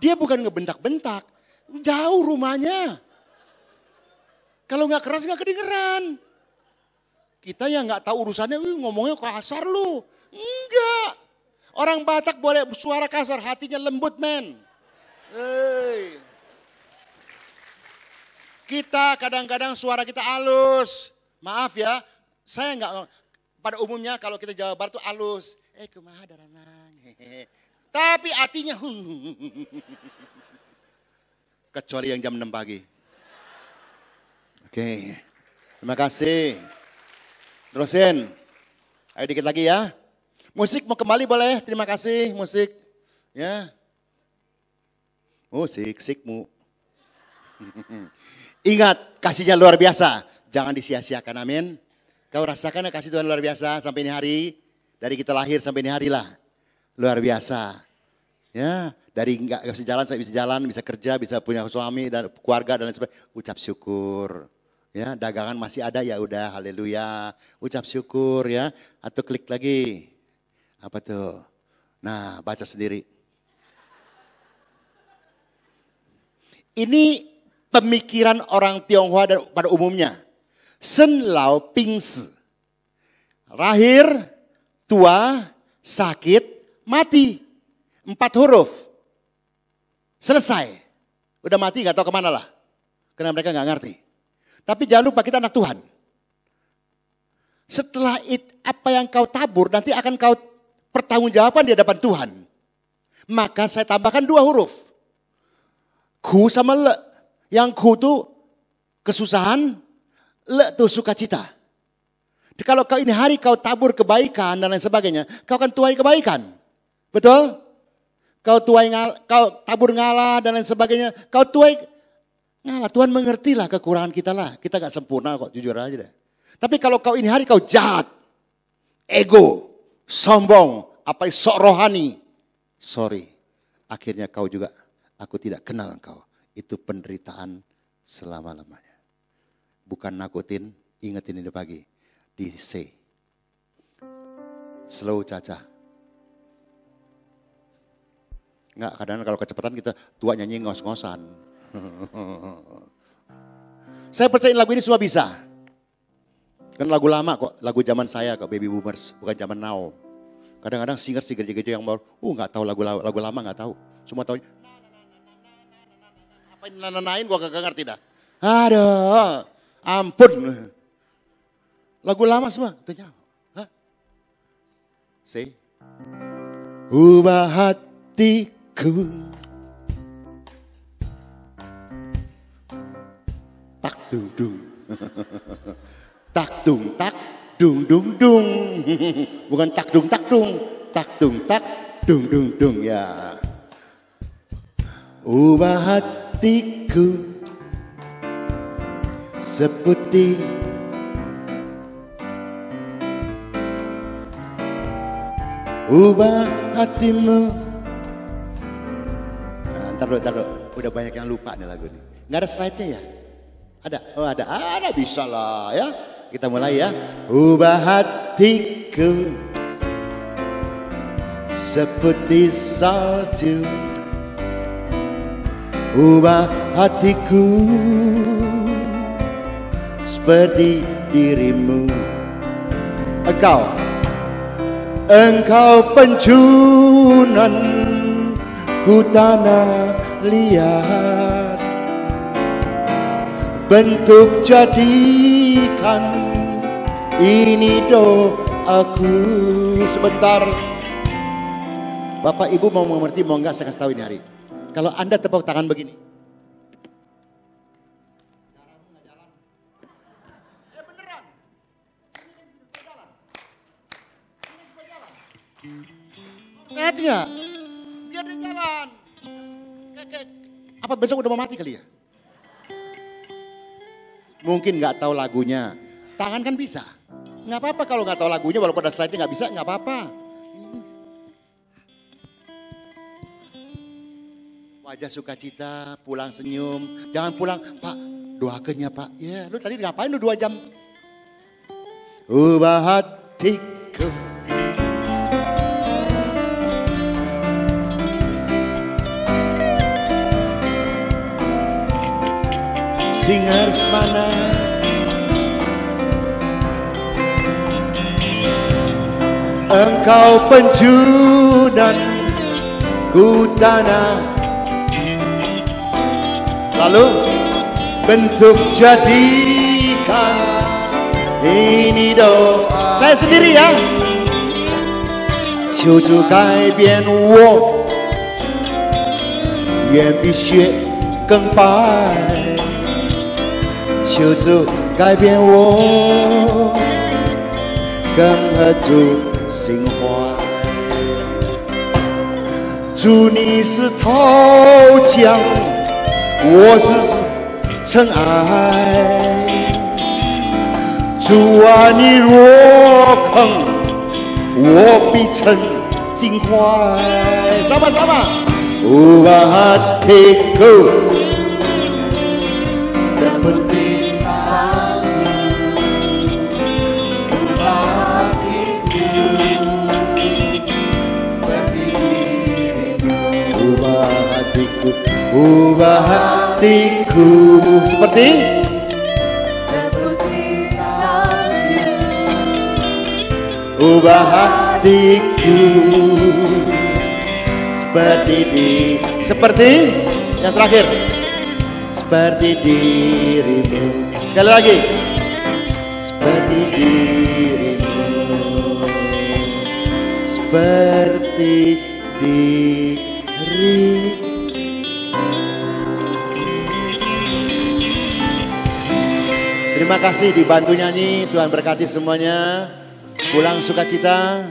Dia bukan ngebentak-bentak, jauh rumahnya. Kalau nggak keras nggak kedengeran. Kita yang nggak tahu urusannya, ngomongnya kasar lu. Enggak. Orang Batak boleh suara kasar, hatinya lembut men. Hey. Kita kadang-kadang suara kita halus. Maaf ya, saya nggak, pada umumnya kalau kita Jawa Barat tuh halus. Kumaha daranang. Tapi hatinya, kecuali yang jam 6 pagi. Oke, terima kasih. Terusin. Ayo dikit lagi ya. Musik mau kembali boleh? Terima kasih musik. Ya. Sikmu. Ingat, kasihnya luar biasa. Jangan disia-siakan, amin. Kau rasakan kasih Tuhan luar biasa sampai ini hari. Dari kita lahir sampai ini hari lah. Luar biasa. Ya, dari nggak bisa jalan, saya bisa jalan, bisa kerja, bisa punya suami dan keluarga dan lain sebagainya. Ucap syukur. Ya, dagangan masih ada ya udah, haleluya. Ucap syukur ya, atau klik lagi. Apa tuh? Nah, baca sendiri. Ini pemikiran orang Tionghoa pada umumnya. Sen lao ping si. Lahir, tua, sakit, mati. 4 huruf. Selesai. Udah mati gak tahu kemana lah. Karena mereka gak ngerti. Tapi jangan lupa kita anak Tuhan. Setelah apa yang kau tabur nanti akan kau pertanggungjawaban di hadapan Tuhan. Maka saya tambahkan 2 huruf. Ku sama le. Yang ku itu kesusahan, le itu sukacita. Kalau kau ini hari kau tabur kebaikan dan lain sebagainya, kau akan tuai kebaikan. Betul? Kau tabur ngalah dan lain sebagainya, kau tuai ngalah. Tuhan mengertilah kekurangan kita lah. Kita gak sempurna kok, jujur aja deh. Tapi kalau kau ini hari kau jahat, ego, sombong, apa sok rohani. Sorry, akhirnya kau juga, aku tidak kenal engkau. Itu penderitaan selama-lamanya. Bukan nakutin, ingetin ini pagi. Di C. Slow Caca. Enggak, kadang kalau kecepatan kita tua nyanyi ngos-ngosan. Saya percaya lagu ini semua bisa. Kan lagu lama kok, lagu zaman saya kok, baby boomers, bukan zaman now. Kadang-kadang singer gereja-gereja yang baru, nggak tahu lagu lama nggak tahu, semua tahu. Apa ini nanain gua kagak ngerti dah. Aduh, ampun. Lagu lama semua, tanya. Hah? Say, ubah hatiku. Tak dudung. Tak dung tak dung dung dung. Bukan tak dung tak dung. Tak dung tak dung dung dung ya. Ubah hatiku seperti ubah hatimu. Nah, ntar dulu. Udah banyak yang lupa nih lagu ini. Nggak ada slide-nya ya? Ada? Oh ada bisa lah ya. Kita mulai ya. Ubah hatiku seperti salju. Ubah hatiku seperti dirimu. Engkau pencunan ku tanah liat. Bentuk jadikan ini doaku. Sebentar. Bapak Ibu mau mengerti mau enggak saya kasih tahu ini hari. Kalau Anda tepuk tangan begini. Ya beneran. Ini kan jalan. Ini supaya jalan. Sehat enggak? Biar dia jalan. Apa besok udah mau mati kali ya? Mungkin nggak tahu lagunya, tangan kan bisa. Nggak apa-apa kalau nggak tahu lagunya, walaupun ada slide-nya nggak bisa, nggak apa-apa. Wajah sukacita, pulang senyum, jangan pulang, Pak, doakannya Pak. Ya, lu tadi ngapain lu 2 jam? Ubah hatiku. Singers mana engkau pencunan ku tanah. Lalu bentuk jadikan ini doa. Saya sendiri ya. 求主改变我，远比雪更白。求主改变我，更合主心怀。主你是头浆，我是尘埃。主啊，你若肯，我必成金块。Sama-sama. Ubah hatiku seperti ubah hatiku seperti salju. Ubah hatiku seperti yang terakhir seperti dirimu. Sekali lagi seperti dirimu. seperti diri. Terima kasih dibantu nyanyi, Tuhan berkati semuanya. Pulang sukacita.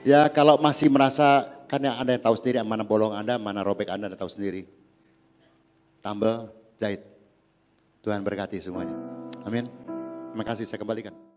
Ya kalau masih merasa, kan Anda yang tahu sendiri mana bolong Anda, mana robek Anda tahu sendiri. Tambal, jahit. Tuhan berkati semuanya. Amin. Terima kasih, saya kembalikan.